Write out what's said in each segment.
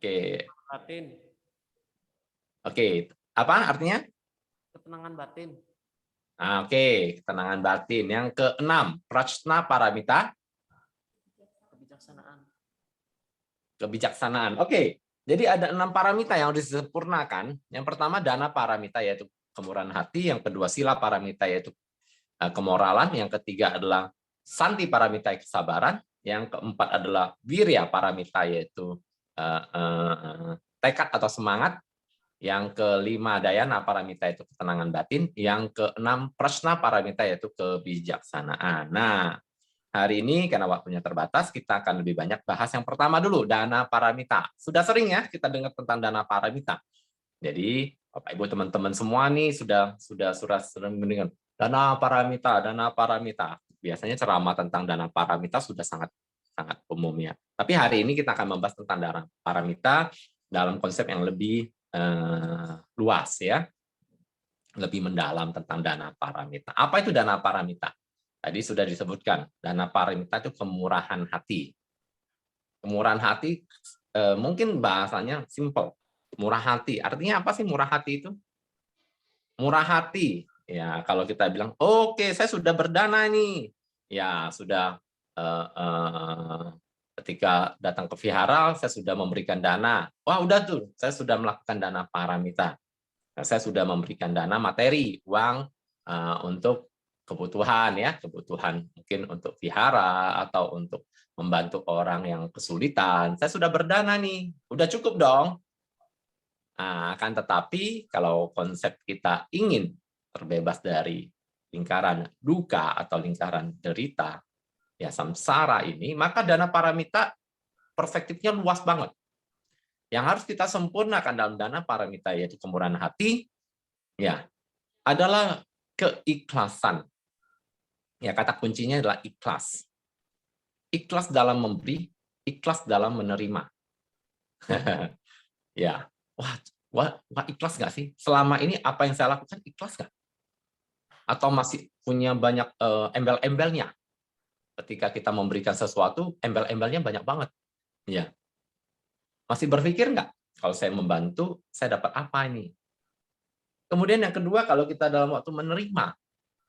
Oke. Batin. Oke. Apa artinya? Ketenangan batin. Nah, oke, ketenangan batin. Yang keenam, prajna paramita. Kebijaksanaan. Kebijaksanaan. Oke. Jadi ada 6 paramita yang harus disempurnakan. Yang pertama dana paramita yaitu kemurahan hati, yang kedua sila paramita yaitu kemoralan, yang ketiga adalah santi paramita kesabaran, yang keempat adalah wirya paramita yaitu tekad atau semangat, yang kelima dayana paramita yaitu ketenangan batin, yang keenam prasna paramita yaitu kebijaksanaan. Nah, hari ini karena waktunya terbatas, kita akan lebih banyak bahas yang pertama dulu, dana paramita. Sudah sering ya kita dengar tentang dana paramita. Jadi, Bapak Ibu teman-teman semua nih sudah sering mendengar dana paramita, dana paramita. Biasanya ceramah tentang dana paramita sudah sangat umum ya. Tapi hari ini kita akan membahas tentang dana paramita dalam konsep yang lebih luas ya, lebih mendalam tentang dana paramita. Apa itu dana paramita? Tadi sudah disebutkan, dana paramita itu kemurahan hati. Kemurahan hati mungkin bahasanya simple. Murah hati. Artinya apa sih murah hati itu? Murah hati. Ya, kalau kita bilang, "Oke, saya sudah berdana nih." Ya, sudah ketika datang ke vihara, saya sudah memberikan dana. Wah, udah tuh, saya sudah melakukan dana paramita. Nah, saya sudah memberikan dana materi, uang untuk kebutuhan ya, kebutuhan mungkin untuk vihara atau untuk membantu orang yang kesulitan. Saya sudah berdana nih, udah cukup dong. Nah, akan tetapi kalau konsep kita ingin terbebas dari lingkaran duka atau lingkaran derita, ya samsara ini, maka dana paramita perspektifnya luas banget. Yang harus kita sempurnakan dalam dana paramita yaitu kemurahan hati, ya adalah keikhlasan. Ya, kata kuncinya adalah ikhlas. Ikhlas dalam memberi, ikhlas dalam menerima. Ya, wah ikhlas nggak sih? Selama ini apa yang saya lakukan ikhlas nggak? Atau masih punya banyak embel-embelnya? Ketika kita memberikan sesuatu, embel-embelnya banyak banget. Ya, masih berpikir nggak? Kalau saya membantu, saya dapat apa ini? Kemudian yang kedua, kalau kita dalam waktu menerima,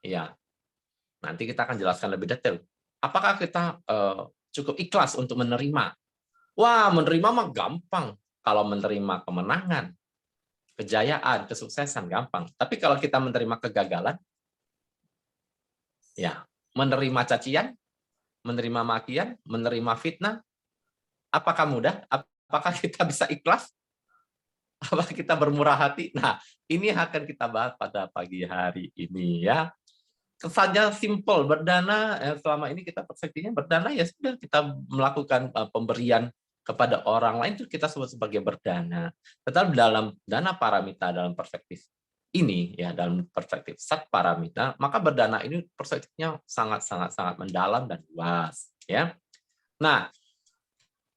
ya nanti kita akan jelaskan lebih detail. Apakah kita cukup ikhlas untuk menerima? Wah, menerima mah gampang. Kalau menerima kemenangan, kejayaan, kesuksesan gampang. Tapi kalau kita menerima kegagalan, ya menerima cacian, menerima makian, menerima fitnah, apakah mudah? Apakah kita bisa ikhlas? Apakah kita bermurah hati? Nah, ini akan kita bahas pada pagi hari ini ya. Kesannya simple, berdana selama ini kita persepsinya berdana ya sudah kita melakukan pemberian kepada orang lain itu kita sebut sebagai berdana. Tetapi dalam dana paramita dalam perspektif ini ya dalam perspektif sat paramita maka berdana ini perspektifnya sangat mendalam dan luas ya. Nah,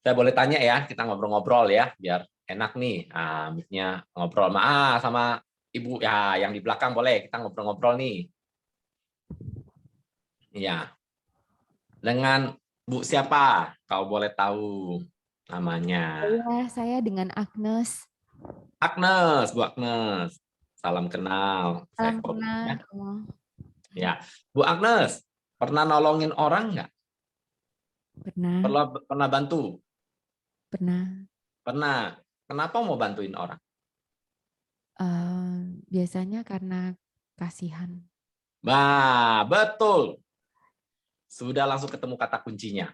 saya boleh tanya ya, kita ngobrol-ngobrol ya biar enak nih. Ah, mic-nya ngobrol sama Ibu ya yang di belakang boleh kita ngobrol-ngobrol nih. Iya. Dengan Bu siapa? Kau boleh tahu namanya. Saya dengan Agnes. Agnes, Bu Agnes. Salam kenal. Saya Salam Kobi, ya. kenal. Oh, Ya, Bu Agnes, pernah nolongin orang nggak? pernah, Pernah bantu? pernah. Pernah. Kenapa mau bantuin orang? Biasanya karena kasihan. Nah, betul. Sudah langsung ketemu kata kuncinya.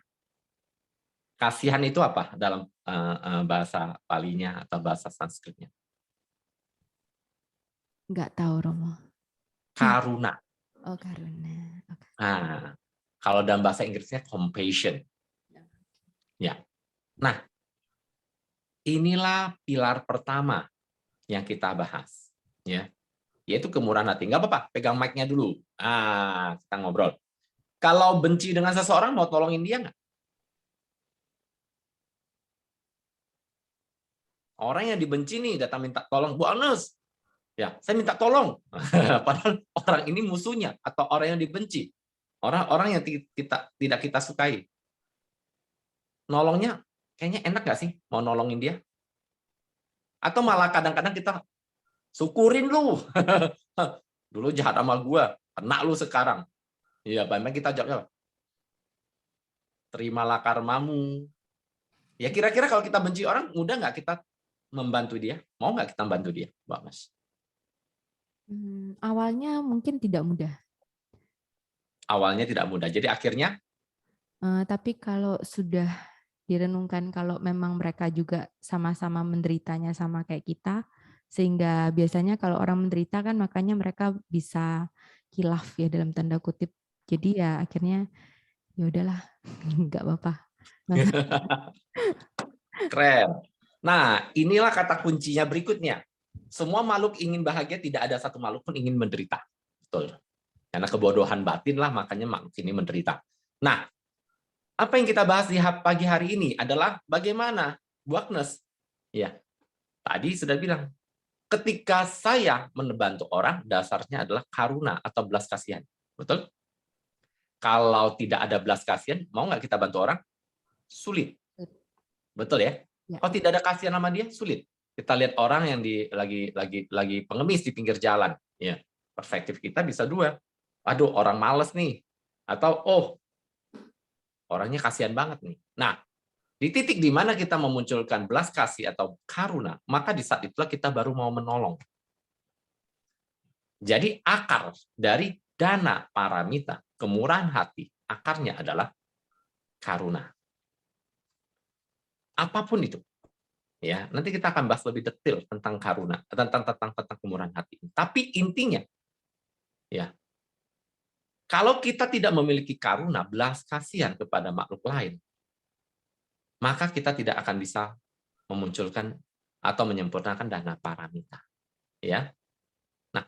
Kasihan itu apa dalam bahasa Palinya atau bahasa Sanskritnya? Nggak tahu, Romo. Karuna. Oh, karuna. Okay. Nah, kalau dalam bahasa Inggrisnya compassion. Ya. Nah, inilah pilar pertama yang kita bahas, ya, yaitu kemurahan hati. Nggak apa-apa, pegang mic-nya dulu. Kita ngobrol. Kalau benci dengan seseorang, mau tolongin dia nggak? Orang yang dibenci nih datang minta tolong, Bu Agnes. Ya, saya minta tolong. Padahal orang ini musuhnya atau orang yang dibenci. Orang-orang yang tidak kita sukai. Nolongnya kayaknya enak nggak sih mau nolongin dia? Atau malah kadang-kadang kita syukurin lu. Dulu jahat sama gua, kena lu sekarang. Iya, memang kita jawab, terimalah karmamu. Ya kira-kira kalau kita benci orang, mudah nggak kita membantu dia? Mau nggak kita bantu dia, Mbak Mas? Awalnya mungkin tidak mudah. Awalnya tidak mudah. Jadi akhirnya, Tapi kalau sudah direnungkan kalau memang mereka juga sama-sama menderitanya sama kayak kita, sehingga biasanya kalau orang menderita kan makanya mereka bisa khilaf ya dalam tanda kutip. Jadi ya akhirnya ya udahlah, nggak apa-apa. keren. Nah, inilah kata kuncinya berikutnya. Semua makhluk ingin bahagia, tidak ada satu makhluk pun ingin menderita. Betul. Karena kebodohan batin lah, makanya makhluk ini menderita. Nah, apa yang kita bahas di pagi hari ini adalah bagaimana Buaknes. Ya, tadi sudah bilang, ketika saya membantu orang, dasarnya adalah karuna atau belas kasihan. Betul? Kalau tidak ada belas kasihan, mau nggak kita bantu orang? Sulit. Betul ya? Ya. Kalau tidak ada kasihan sama dia, sulit. Kita lihat orang yang lagi pengemis di pinggir jalan. Ya, perspektif kita bisa dua. Aduh, orang males nih. Atau, oh, orangnya kasihan banget nih. Nah, di titik di mana kita memunculkan belas kasih atau karuna, maka di saat itulah kita baru mau menolong. Jadi akar dari dana paramita, kemurahan hati, akarnya adalah karuna. Apapun itu. Ya, nanti kita akan bahas lebih detail tentang karuna, tentang kemurahan hati. Tapi intinya, ya, kalau kita tidak memiliki karuna, belas kasihan kepada makhluk lain, maka kita tidak akan bisa memunculkan atau menyempurnakan dana paramita. Ya, nah,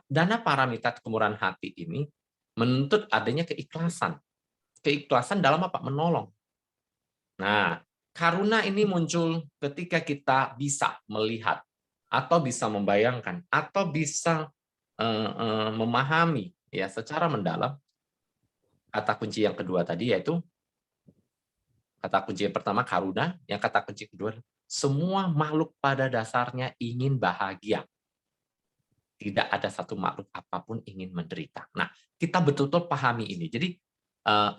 dana paramita kemurahan hati ini menuntut adanya keikhlasan. Keikhlasan dalam apa? Menolong. Nah, karuna ini muncul ketika kita bisa melihat atau bisa membayangkan atau bisa memahami ya secara mendalam kata kunci yang kedua tadi, yaitu kata kunci yang pertama karuna, yang kata kunci kedua semua makhluk pada dasarnya ingin bahagia. Tidak ada satu makhluk apapun ingin menderita. Nah, kita betul-betul pahami ini. Jadi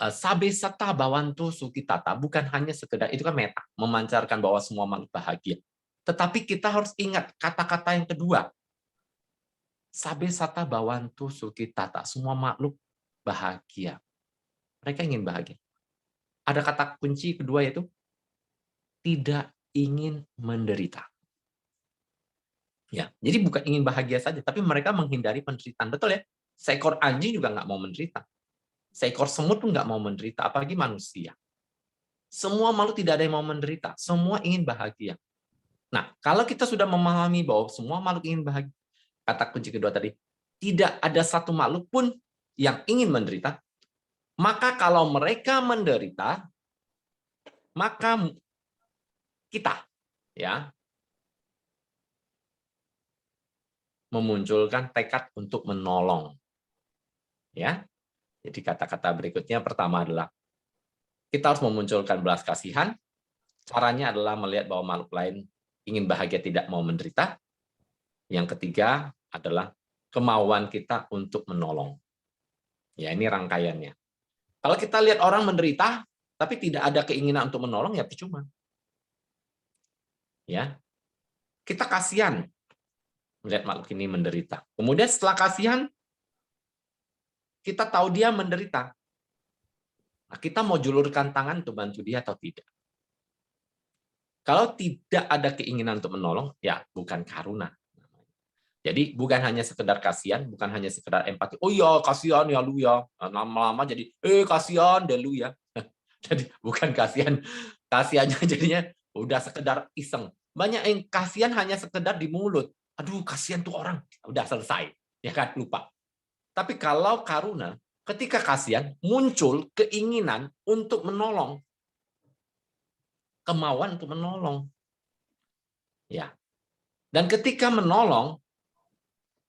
sabe sata bawantu sukitata bukan hanya sekedar itu kan meta memancarkan bahwa semua makhluk bahagia. Tetapi kita harus ingat kata-kata yang kedua. Sabe sata bawantu sukitata, semua makhluk bahagia. Mereka ingin bahagia. Ada kata kunci kedua yaitu tidak ingin menderita. Ya, jadi bukan ingin bahagia saja, tapi mereka menghindari penderitaan. Betul ya? Seekor anjing juga nggak mau menderita. Seekor semut pun nggak mau menderita, apalagi manusia. Semua makhluk tidak ada yang mau menderita, semua ingin bahagia. Nah, kalau kita sudah memahami bahwa semua makhluk ingin bahagia, kata kunci kedua tadi, tidak ada satu makhluk pun yang ingin menderita, maka kalau mereka menderita, maka kita ya memunculkan tekad untuk menolong. Ya. Jadi kata-kata berikutnya pertama adalah kita harus memunculkan belas kasihan. Caranya adalah melihat bahwa makhluk lain ingin bahagia tidak mau menderita. Yang ketiga adalah kemauan kita untuk menolong. Ya, ini rangkaiannya. Kalau kita lihat orang menderita tapi tidak ada keinginan untuk menolong, ya percuma. Ya. Kita kasihan melihat makhluk ini menderita. Kemudian setelah kasihan kita tahu dia menderita. Nah, kita mau julurkan tangan untuk bantu dia atau tidak? Kalau tidak ada keinginan untuk menolong, ya bukan karuna. Jadi bukan hanya sekedar kasihan, bukan hanya sekedar empati. Oh iya, kasihan ya lu ya. Lama-lama jadi, kasihan deh lu ya. Jadi bukan kasihan. Kasihannya jadinya udah sekedar iseng. Banyak yang kasihan hanya sekedar di mulut. Aduh, kasihan tuh orang. Udah selesai. Ya kan, lupa. Tapi kalau karuna, ketika kasihan, muncul keinginan untuk menolong. Kemauan untuk menolong. Ya. Dan ketika menolong,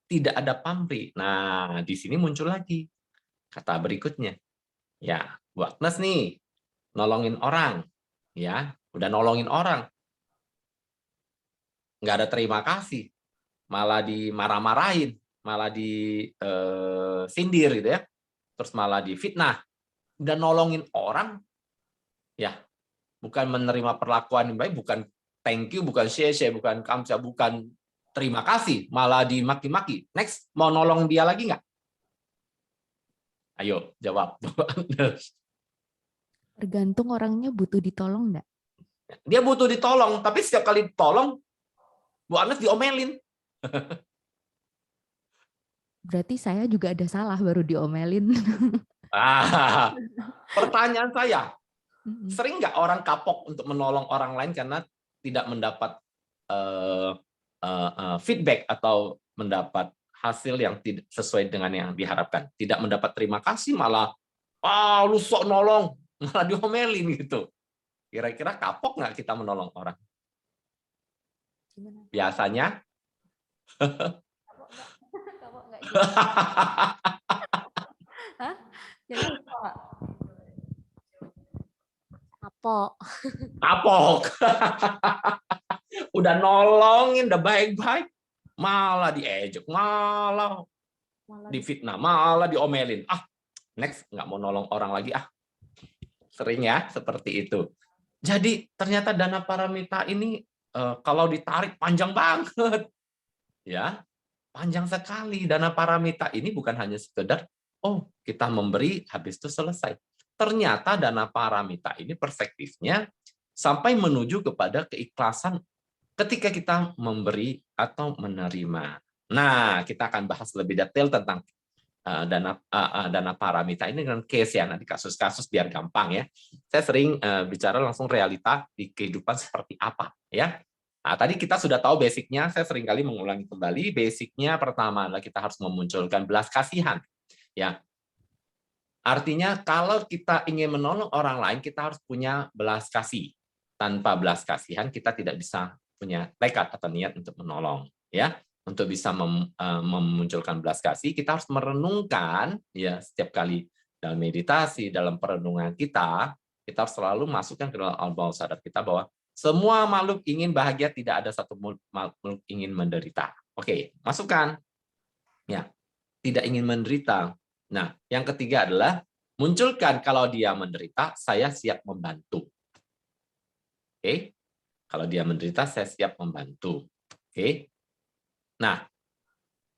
tidak ada pamrih. Nah, di sini muncul lagi kata berikutnya. Ya, Bu Agnes nih, nolongin orang. Ya, udah nolongin orang. nggak ada terima kasih, malah dimarah-marahin, malah disindir gitu ya, terus malah difitnah. Dan nolongin orang, ya bukan menerima perlakuan yang baik, bukan thank you, bukan share, bukan kamsa, bukan terima kasih, malah dimaki-maki. Next, mau nolong dia lagi nggak? Ayo, jawab. Tergantung orangnya butuh ditolong nggak? Dia butuh ditolong, tapi setiap kali ditolong, Bu Anes diomelin. Berarti saya juga ada salah baru diomelin. Pertanyaan saya, sering nggak orang kapok untuk menolong orang lain karena tidak mendapat feedback atau mendapat hasil yang tidak sesuai dengan yang diharapkan, tidak mendapat terima kasih, malah lu sok nolong, malah diomelin gitu. Kira-kira kapok nggak kita menolong orang? Biasanya Kapok nggak? Hah? Kapok. kapok. Udah nolongin, udah baik-baik, malah diejek, malah difitnah, malah diomelin. Next, nggak mau nolong orang lagi. Sering ya, seperti itu. Jadi ternyata dana paramita ini kalau ditarik panjang banget. Ya, panjang sekali. Dana paramita ini bukan hanya sekedar, kita memberi, habis itu selesai. Ternyata dana paramita ini perspektifnya sampai menuju kepada keikhlasan ketika kita memberi atau menerima. Nah, kita akan bahas lebih detail tentang dana paramita ini dengan case ya, nanti kasus-kasus biar gampang ya. Saya sering bicara langsung realita di kehidupan seperti apa ya. Nah, tadi kita sudah tahu basicnya, saya sering kali mengulangi kembali. Basicnya pertama adalah kita harus memunculkan belas kasihan. Ya, artinya kalau kita ingin menolong orang lain, kita harus punya belas kasih. Tanpa belas kasihan, kita tidak bisa punya tekad atau niat untuk menolong. Ya, untuk bisa memunculkan belas kasih, kita harus merenungkan ya setiap kali dalam meditasi, dalam perenungan kita harus selalu masukkan ke dalam alam bawah sadar kita bahwa semua makhluk ingin bahagia, tidak ada satu makhluk ingin menderita. Oke, masukkan. Ya, tidak ingin menderita. Nah, yang ketiga adalah munculkan kalau dia menderita, saya siap membantu. Oke, kalau dia menderita, saya siap membantu. Oke. Nah,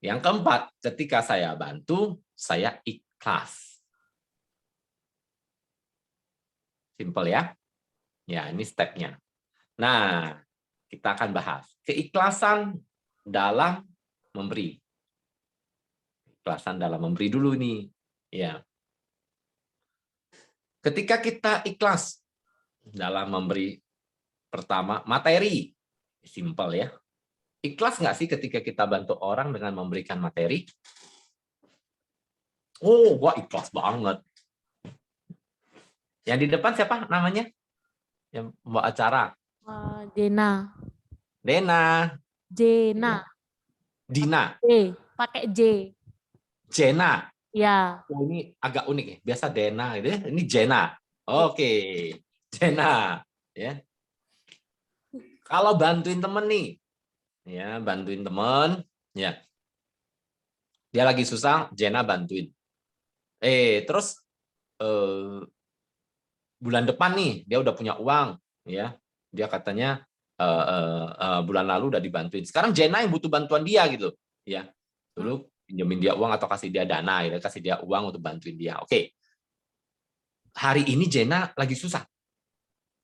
yang keempat, ketika saya bantu, saya ikhlas. Simple ya? Ya, ini stepnya. Nah, kita akan bahas keikhlasan dalam memberi. Keikhlasan dalam memberi dulu nih. Ya. Ketika kita ikhlas dalam memberi, pertama, materi. Simple ya. Ikhlas nggak sih ketika kita bantu orang dengan memberikan materi? Wah ikhlas banget. Yang di depan siapa namanya? Yang membawa acara? Dena. Dena. Jena. Dina. Pakai J. Jena. Ya. Ini agak unik ya. Biasa Dena gitu ya. Ini Jena. Oke. Jena. Ya. Kalau bantuin temen nih, ya bantuin temen, ya dia lagi susah, Jena bantuin. Terus bulan depan nih dia udah punya uang, ya dia katanya bulan lalu udah dibantuin. Sekarang Jena yang butuh bantuan dia gitu, ya dulu pinjemin dia uang atau kasih dia dana, ya kasih dia uang untuk bantuin dia. Oke, hari ini Jena lagi susah,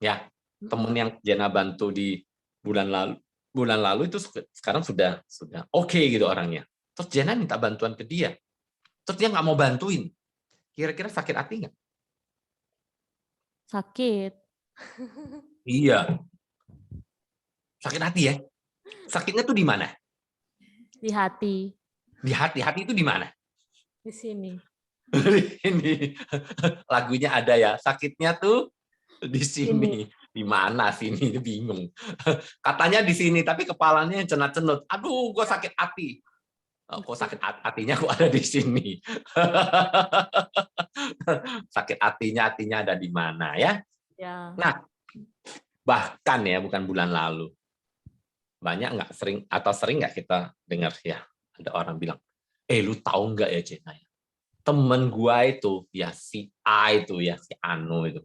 ya temen yang Jena bantu di bulan lalu itu sekarang sudah oke gitu orangnya. Terus Jena minta bantuan ke dia, terus dia nggak mau bantuin. Kira-kira sakit hati nggak? Sakit. Iya. Sakit hati ya. Sakitnya tuh di mana? Di hati. Di hati. Hati itu di mana? Di sini. Ini lagunya ada ya. Sakitnya tuh di sini. Di mana sini? Bingung. Katanya di sini, tapi kepalanya cenut-cenut. Aduh, gue sakit hati. Kok sakit hatinya kok ada di sini? Sakit hatinya ada di mana ya? Ya. Nah, bahkan ya bukan bulan lalu. Banyak nggak sering atau sering nggak kita dengar ya ada orang bilang, lu tahu nggak ya Jena ya, temen gua itu ya si A itu ya si Anu itu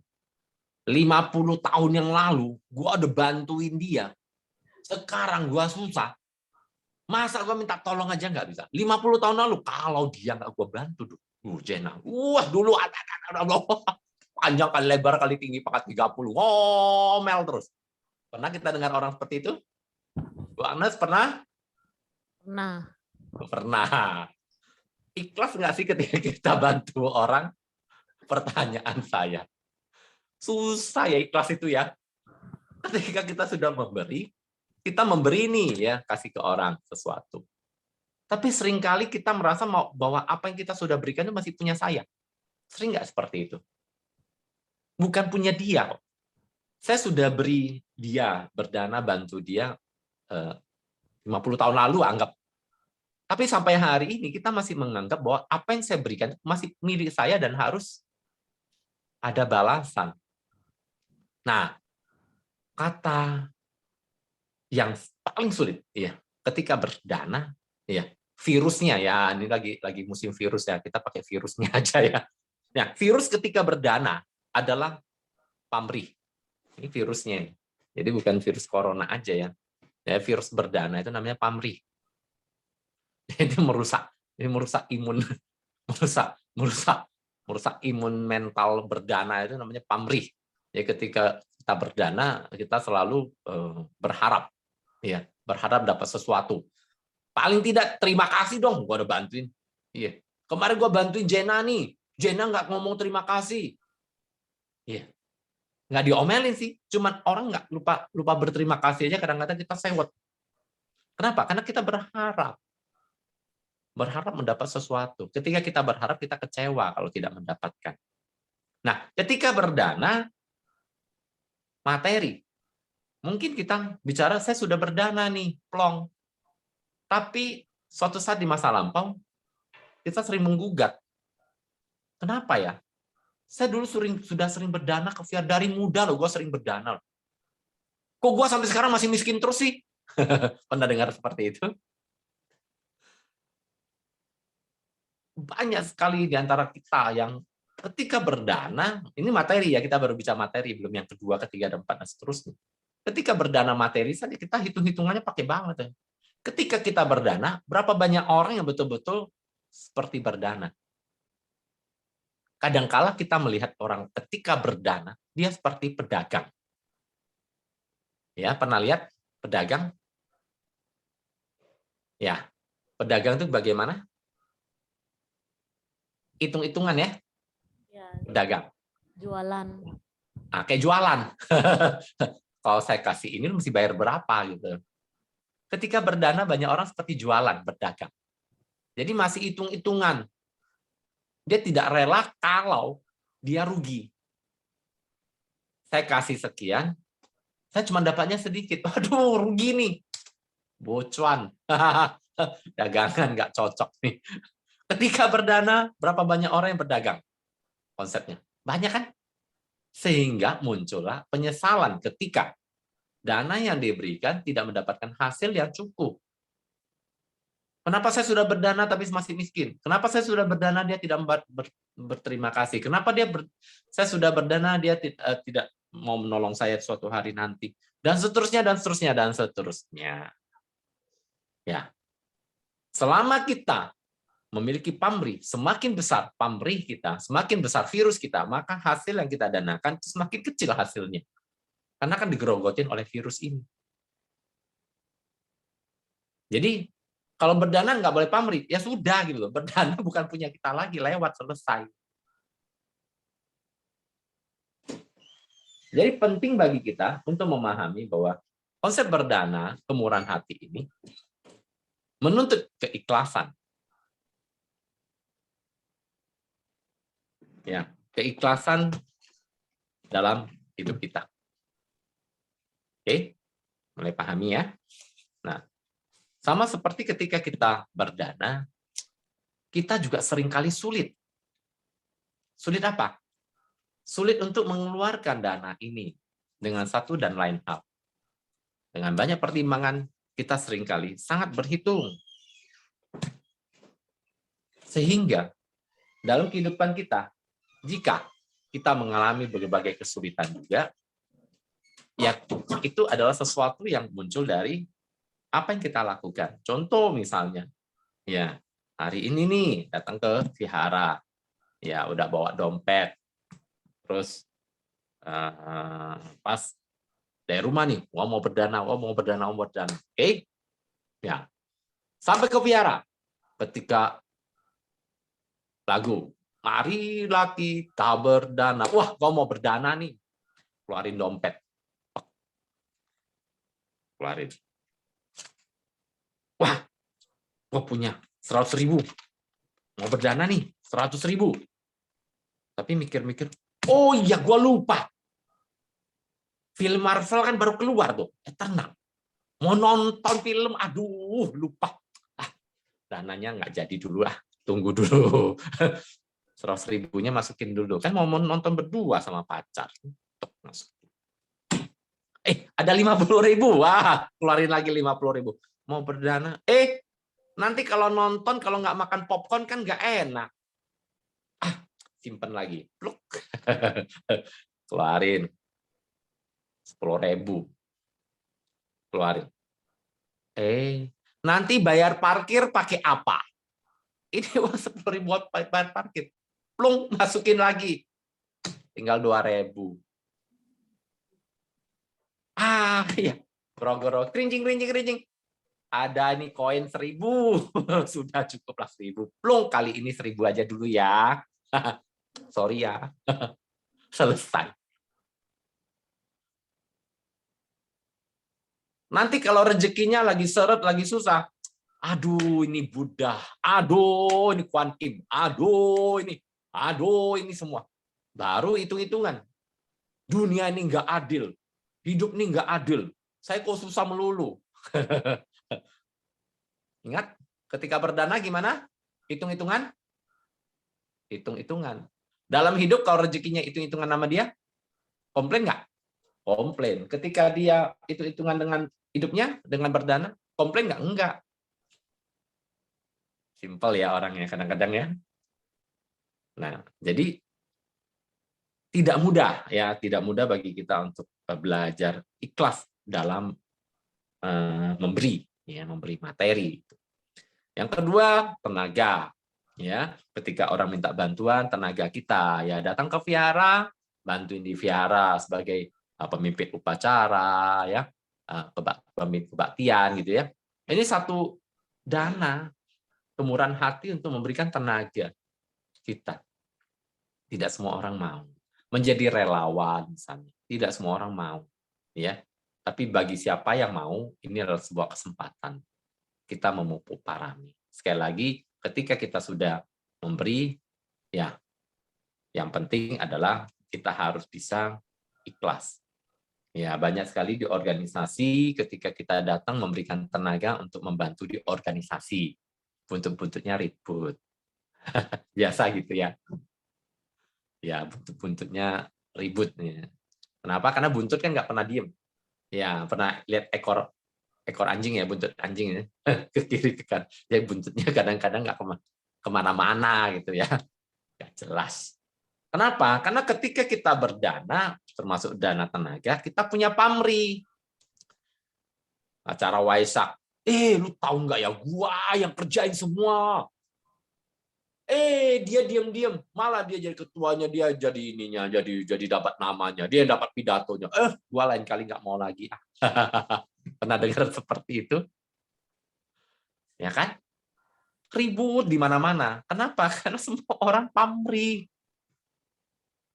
50 tahun yang lalu gua udah bantuin dia, sekarang gua susah, masa gua minta tolong aja nggak bisa. 50 tahun lalu kalau dia nggak gua bantu, Jena, wah dulu ada panjang kali lebar kali tinggi pangkat 30, ngomel terus. Pernah kita dengar orang seperti itu? Bu Agnes pernah? Nah, Pernah. Ikhlas nggak sih ketika kita bantu orang? Pertanyaan saya. Susah ya ikhlas itu ya. Ketika kita sudah memberi, kita memberi nih ya, kasih ke orang sesuatu. Tapi seringkali kita merasa bahwa apa yang kita sudah berikan itu masih punya saya. Sering nggak seperti itu? Bukan punya dia. Saya sudah beri dia, berdana bantu dia 50 tahun lalu anggap. Tapi sampai hari ini kita masih menganggap bahwa apa yang saya berikan masih milik saya dan harus ada balasan. Nah, kata yang paling sulit ya, ketika berdana ya, virusnya ya, ini lagi musim virus ya, kita pakai virusnya aja ya. Nah, virus ketika berdana adalah pamrih. Ini virusnya. Jadi bukan virus corona aja ya. Ya, virus berdana itu namanya pamrih. Ini merusak imun, merusak imun mental berdana itu namanya pamrih. Ya, ketika kita berdana, kita selalu berharap, ya, berharap dapat sesuatu. Paling tidak terima kasih dong, gua udah bantuin. Iya. Kemarin gua bantuin Jena nih, Jena nggak ngomong terima kasih. Iya. Nggak diomelin sih, cuman orang nggak lupa berterima kasih aja, kadang-kadang kita sewot. Kenapa? Karena kita berharap mendapat sesuatu. Ketika kita berharap, kita kecewa kalau tidak mendapatkan. Nah, ketika berdana, materi. Mungkin kita bicara, saya sudah berdana nih, plong. Tapi suatu saat di masa lampau, kita sering menggugat. Kenapa ya? Saya dulu sudah sering berdana ke Fiat dari muda loh, gue sering berdana. Kok gue sampai sekarang masih miskin terus sih? Pernah dengar seperti itu? Banyak sekali di antara kita yang ketika berdana, ini materi ya, kita baru bicara materi, belum yang kedua, ketiga, dan empat, dan seterusnya. Ketika berdana materi saja, kita hitung-hitungannya pakai banget ya. Ketika kita berdana, berapa banyak orang yang betul-betul seperti berdana? Kadangkala kita melihat orang ketika berdana, dia seperti pedagang. Ya, pernah lihat pedagang? Ya, pedagang itu bagaimana? Hitung-hitungan ya, ya, pedagang. jualan. Nah, kayak jualan. Kalau saya kasih ini, lu mesti bayar berapa gitu. Ketika berdana, banyak orang seperti jualan, berdagang. Jadi masih hitung-hitungan. Dia tidak rela kalau dia rugi. Saya kasih sekian, saya cuma dapatnya sedikit. Aduh, rugi nih. Bocuan. Dagangan nggak cocok nih. Ketika berdana, berapa banyak orang yang berdagang? Konsepnya. Banyak kan? Sehingga muncullah penyesalan ketika dana yang diberikan tidak mendapatkan hasil yang cukup. Kenapa saya sudah berdana tapi masih miskin? Kenapa saya sudah berdana dia tidak berterima kasih? Kenapa saya sudah berdana dia tidak mau menolong saya suatu hari nanti? Dan seterusnya, dan seterusnya, dan seterusnya. Ya. Selama kita memiliki pamrih, semakin besar pamrih kita, semakin besar virus kita, maka hasil yang kita danakan semakin kecil hasilnya. Karena akan digerogotin oleh virus ini. Jadi, kalau berdana nggak boleh pamrih, ya sudah gitu loh. Berdana bukan punya kita lagi, lewat, selesai. Jadi penting bagi kita untuk memahami bahwa konsep berdana, kemurahan hati ini, menuntut keikhlasan. Ya, keikhlasan dalam hidup kita. Oke, mulai pahami ya. Nah, sama seperti ketika kita berdana, kita juga seringkali sulit. Sulit apa? Sulit untuk mengeluarkan dana ini dengan satu dan lain hal. Dengan banyak pertimbangan, kita seringkali sangat berhitung. Sehingga dalam kehidupan kita, jika kita mengalami berbagai kesulitan juga, ya itu adalah sesuatu yang muncul dari apa yang kita lakukan. Contoh misalnya, ya hari ini nih datang ke vihara, ya udah bawa dompet, terus pas dari rumah nih, mau berdana, oke, ya sampai ke vihara, ketika lagu, mari laki tak berdana, wah gua mau berdana nih, keluarin dompet, keluarin, wah gua punya 100.000, mau berdana nih 100.000, tapi mikir-mikir, oh iya gua lupa, film Marvel kan baru keluar tuh, tenang, mau nonton film, aduh lupa, dananya nggak jadi dulu tunggu dulu, 100.000-nya masukin dulu, kan mau nonton berdua sama pacar, ada 50.000, wah keluarin lagi 50.000, mau berdana, nanti kalau nonton kalau nggak makan popcorn kan nggak enak, simpen lagi, pluk, keluarin 10.000, keluarin, nanti bayar parkir pakai apa? Ini uang 10.000 buat bayar parkir, plung masukin lagi, tinggal 2.000. Iya, goro-goro, kerincing. Ada nih koin 1.000, sudah cukuplah 1.000. Plung, kali ini 1.000 aja dulu ya. Sorry ya, selesai. Nanti kalau rezekinya lagi seret, lagi susah, aduh ini Buddha, aduh ini Kuan Im, aduh ini semua. Baru hitung-hitungan. Dunia ini nggak adil, hidup ini nggak adil. Saya kok susah melulu. Ingat, ketika berdana gimana? Hitung-hitungan? Hitung-hitungan. Dalam hidup kalau rezekinya hitung-hitungan nama dia, komplain nggak? Komplain. Ketika dia hitung-hitungan dengan hidupnya, dengan berdana, komplain nggak? Enggak. Simpel ya orangnya kadang-kadang ya. Nah, jadi tidak mudah bagi kita untuk belajar ikhlas dalam memberi materi. Yang kedua, tenaga. Ya, ketika orang minta bantuan, tenaga kita ya datang ke vihara, bantuin di vihara sebagai pemimpin upacara, ya, pemimpin kebaktian gitu ya. Ini satu dana kemurahan hati untuk memberikan tenaga kita. Tidak semua orang mau menjadi relawan misalnya. Tidak semua orang mau, ya. Tapi bagi siapa yang mau, ini adalah sebuah kesempatan kita memupuk parami. Sekali lagi, ketika kita sudah memberi, ya, yang penting adalah kita harus bisa ikhlas. Ya, banyak sekali di organisasi ketika kita datang memberikan tenaga untuk membantu di organisasi, buntut-buntutnya ribut. Biasa gitu ya. Ya, buntut-buntutnya ribut. Ya. Kenapa? Karena buntut kan nggak pernah diem. Ya, pernah lihat ekor anjing ya, buntut anjing ya, ke kiri ke kanan. Jadi buntutnya kadang-kadang nggak kemana-mana gitu ya, nggak jelas. Kenapa? Karena ketika kita berdana, termasuk dana tenaga, kita punya pamrih. Acara Waisak, lu tahu nggak ya, gua yang kerjain semua. Dia diam-diam, malah dia jadi ketuanya, dia jadi ininya, jadi dapat namanya, dia dapat pidatonya. Gua lain kali nggak mau lagi. Pernah dengar seperti itu? Ya kan? Ribut di mana-mana. Kenapa? Karena semua orang pamrih.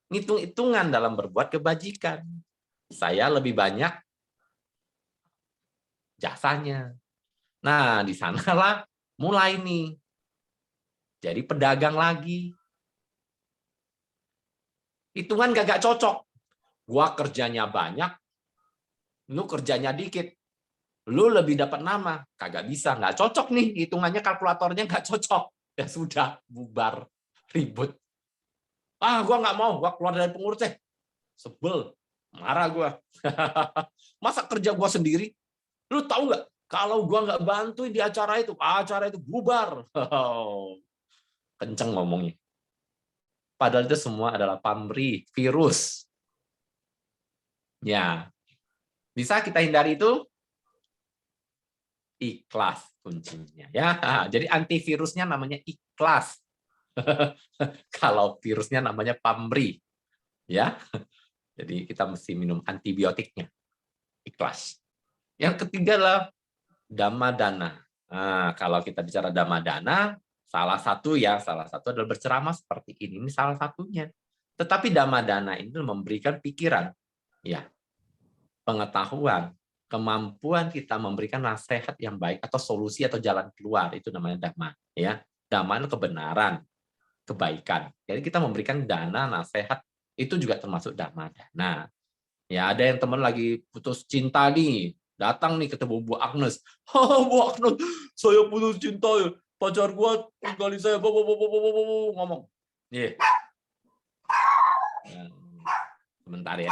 Ngitung-hitungan dalam berbuat kebajikan. Saya lebih banyak jasanya. Nah, di sanalah mulai nih. Jadi pedagang lagi. Hitungan gak cocok. Gua kerjanya banyak, lu kerjanya dikit. Lu lebih dapat nama. Kagak bisa, nggak cocok nih. Hitungannya, kalkulatornya nggak cocok. Ya sudah, bubar, ribut. Gua nggak mau, gua keluar dari pengurus deh. Sebel, marah gua. Masa kerja gua sendiri? Lu tahu nggak? Kalau gua nggak bantuin di acara itu bubar. Kenceng ngomongnya. Padahal itu semua adalah pamrih, virus. Ya, bisa kita hindari itu? Ikhlas kuncinya. Ya, jadi antivirusnya namanya ikhlas. Kalau virusnya namanya pamrih. Ya, jadi kita mesti minum antibiotiknya. Ikhlas. Yang ketiga adalah Dhammadana. Nah, kalau kita bicara Dhammadana, salah satu adalah berceramah seperti ini. Ini salah satunya. Tetapi Dhammadana ini memberikan pikiran, ya, pengetahuan, kemampuan kita memberikan nasihat yang baik atau solusi atau jalan keluar, itu namanya Dhamma. Ya, Dhamma itu kebenaran, kebaikan. Jadi kita memberikan dana, nasihat, itu juga termasuk Dhammadana. Ya, ada yang teman lagi putus cinta nih, datang nih ketemu Bu Agnes. Bu Agnes, saya putus cinta ya. Pacar gua tinggalin saya, ngomong. Iya. Sebentar ya.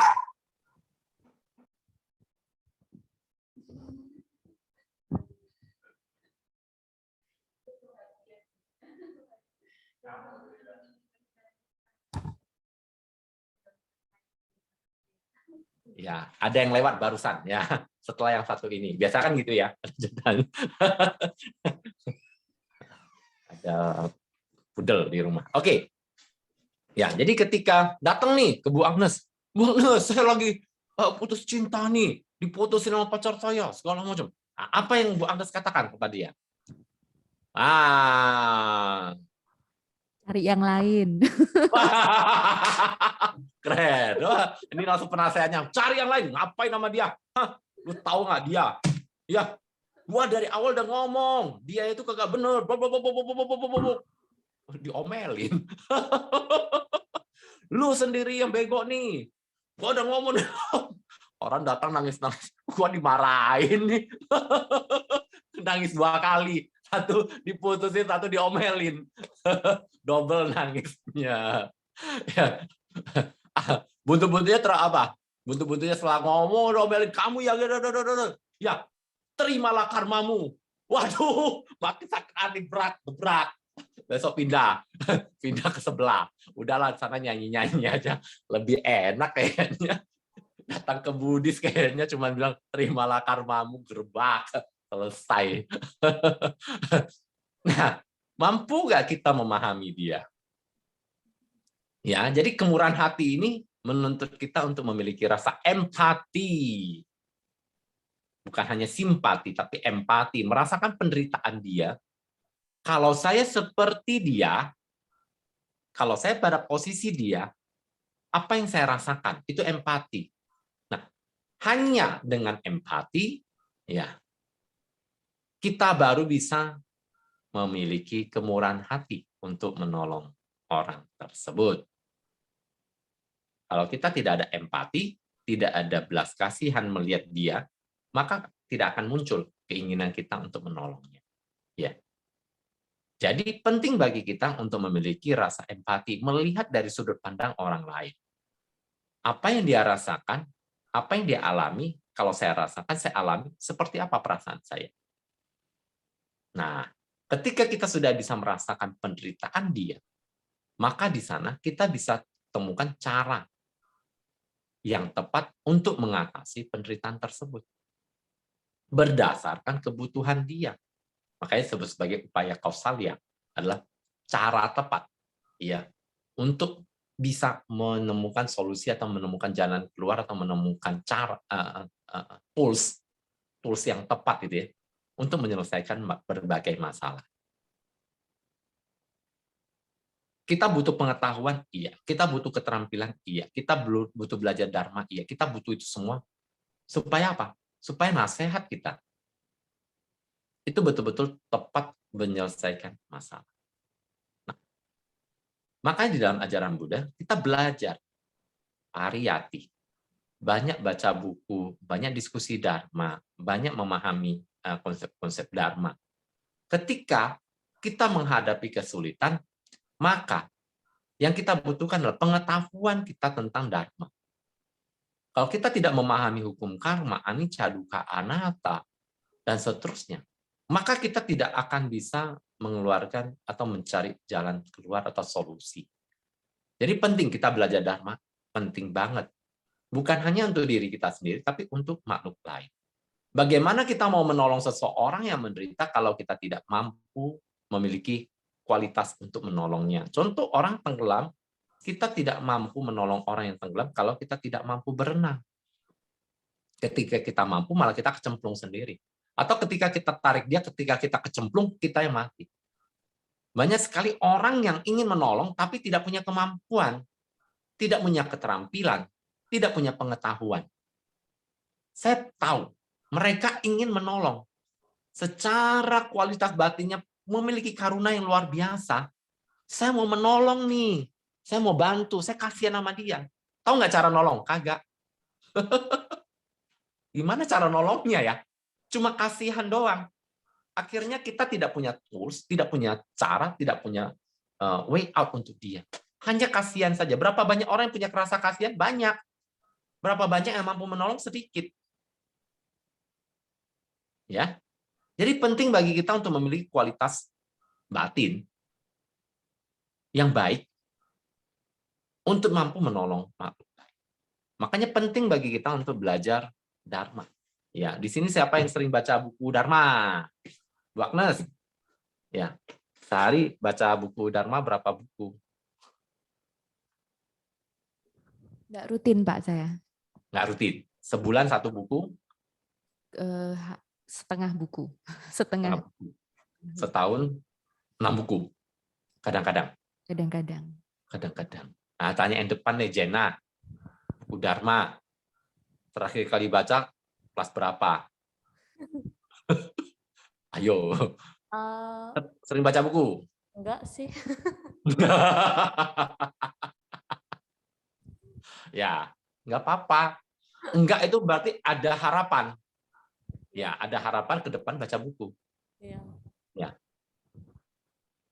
Ya, ada yang lewat barusan ya. Setelah yang satu ini. Biasa kan gitu ya. Ada pudel di rumah. Oke. Ya, jadi ketika datang nih ke Bu Agnes, Bu Agnes, saya lagi putus cinta nih, diputusin sama pacar saya, segala macam. Nah, apa yang Bu Agnes katakan kepada dia? Cari yang lain. Keren. Wah, ini langsung penasehatnya. Cari yang lain. Ngapain sama dia? Hah, lu tahu nggak dia? Ya, gua dari awal udah ngomong. Dia itu kagak bener. Diomelin. Lu sendiri yang bego nih. Gua udah ngomong. Orang datang nangis-nangis. Gua dimarahin nih. Nangis 2 kali. Satu diputusin, satu diomelin. Double nangisnya. Ya. Buntu-buntunya apa? Buntu-buntunya setelah ngomong, diomelin kamu ya, ya, terimalah karmamu. Waduh, makin sakit hati, berat. Besok pindah ke sebelah. Udahlah, sana nyanyi-nyanyi aja. Lebih enak kayaknya. Datang ke Buddhis kayaknya cuma bilang terimalah karmamu, gerbak, selesai. Nah, mampu nggak kita memahami dia? Ya, jadi kemurahan hati ini menuntut kita untuk memiliki rasa empati. Bukan hanya simpati, tapi empati. Merasakan penderitaan dia. Kalau saya seperti dia, kalau saya pada posisi dia, apa yang saya rasakan? Itu empati. Nah, hanya dengan empati, ya, kita baru bisa memiliki kemurahan hati untuk menolong orang tersebut. Kalau kita tidak ada empati, tidak ada belas kasihan melihat dia, maka tidak akan muncul keinginan kita untuk menolongnya. Ya. Jadi penting bagi kita untuk memiliki rasa empati, melihat dari sudut pandang orang lain. Apa yang dia rasakan, apa yang dia alami, kalau saya rasakan, saya alami, seperti apa perasaan saya. Nah, ketika kita sudah bisa merasakan penderitaan dia, maka di sana kita bisa temukan cara yang tepat untuk mengatasi penderitaan tersebut. Berdasarkan kebutuhan dia. Makanya disebut sebagai upaya kausalia adalah cara tepat ya untuk bisa menemukan solusi atau menemukan jalan keluar atau menemukan cara tools yang tepat gitu ya untuk menyelesaikan berbagai masalah. Kita butuh pengetahuan, iya. Kita butuh keterampilan, iya. Kita butuh belajar dharma, iya. Kita butuh itu semua supaya apa? Supaya nasihat kita itu betul-betul tepat menyelesaikan masalah. Nah, makanya di dalam ajaran Buddha, kita belajar pariyati. Banyak baca buku, banyak diskusi dharma, banyak memahami konsep-konsep dharma. Ketika kita menghadapi kesulitan, maka yang kita butuhkan adalah pengetahuan kita tentang dharma. Kalau kita tidak memahami hukum karma, anicca, dukkha, anatta, dan seterusnya. Maka kita tidak akan bisa mengeluarkan atau mencari jalan keluar atau solusi. Jadi penting kita belajar Dharma, penting banget. Bukan hanya untuk diri kita sendiri, tapi untuk makhluk lain. Bagaimana kita mau menolong seseorang yang menderita kalau kita tidak mampu memiliki kualitas untuk menolongnya? Contoh orang tenggelam, kita tidak mampu menolong orang yang tenggelam kalau kita tidak mampu berenang. Ketika kita mampu, malah kita kecemplung sendiri. Atau ketika kita tarik dia, ketika kita kecemplung, kita yang mati. Banyak sekali orang yang ingin menolong, tapi tidak punya kemampuan, tidak punya keterampilan, tidak punya pengetahuan. Saya tahu, mereka ingin menolong. Secara kualitas batinnya memiliki karunia yang luar biasa. Saya mau menolong nih, saya mau bantu, saya kasihan sama dia. Tahu nggak cara nolong? Kagak. Gimana cara nolongnya ya? Cuma kasihan doang. Akhirnya kita tidak punya tools, tidak punya cara, tidak punya way out untuk dia. Hanya kasihan saja. Berapa banyak orang yang punya rasa kasihan? Banyak. Berapa banyak yang mampu menolong? Sedikit. Ya. Jadi penting bagi kita untuk memiliki kualitas batin yang baik untuk mampu menolong makhluk lain. Makanya penting bagi kita untuk belajar Dharma. Ya, di sini siapa yang sering baca buku Dharma? Bu Agnes. Ya. Sehari baca buku Dharma berapa buku? Nggak rutin, Pak, saya. Nggak rutin. Sebulan satu buku? Setengah buku. Setengah. Buku. Setahun 6 buku. Kadang-kadang. Kadang-kadang. Kadang-kadang. Nah, tanya yang depan nih, Jena. Buku Dharma. Terakhir kali baca kelas berapa? Ayo. Sering baca buku? Enggak sih. Ya, nggak apa-apa. Enggak itu berarti ada harapan. Ya, ada harapan ke depan baca buku. Iya. Ya.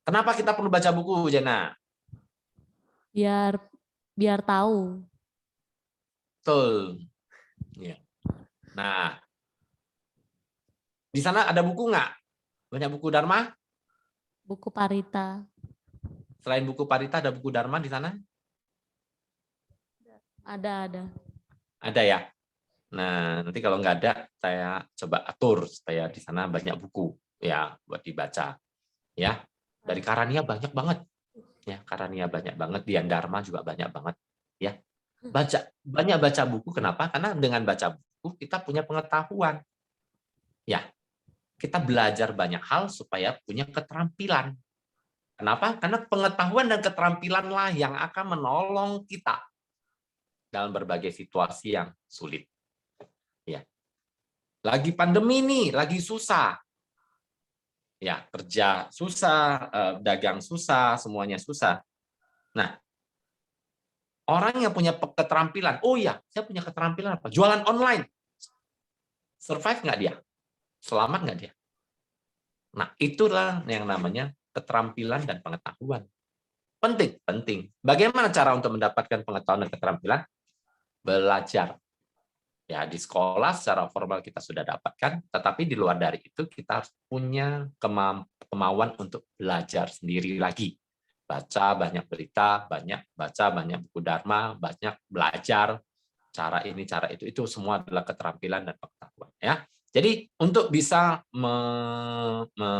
Kenapa kita perlu baca buku, Jena? Biar tahu. Betul. Ya. Nah, di sana ada buku nggak? Banyak buku Dharma? Buku Parita. Selain buku Parita, ada buku Dharma di sana? Ada. Ada ya? Nah, nanti kalau nggak ada, saya coba atur supaya di sana banyak buku ya buat dibaca. Ya, dari Karania banyak banget. Ya, Karania banyak banget. Dian Dharma juga banyak banget. Ya, banyak baca buku. Kenapa? Karena dengan baca buku kita punya pengetahuan. Ya, kita belajar banyak hal supaya punya keterampilan. Kenapa? Karena pengetahuan dan keterampilanlah yang akan menolong kita dalam berbagai situasi yang sulit. Ya. Lagi pandemi nih, lagi susah. Ya, kerja susah, dagang susah, semuanya susah. Nah, orang yang punya keterampilan, oh ya, saya punya keterampilan apa? Jualan online. Survive nggak dia? Selamat nggak dia? Nah, itulah yang namanya keterampilan dan pengetahuan. Penting. Bagaimana cara untuk mendapatkan pengetahuan dan keterampilan? Belajar. Ya, di sekolah secara formal kita sudah dapatkan, tetapi di luar dari itu kita harus punya kemauan untuk belajar sendiri lagi. Baca banyak berita, baca banyak buku Dharma, banyak belajar cara ini, cara itu semua adalah keterampilan dan pengetahuan. Ya, jadi untuk bisa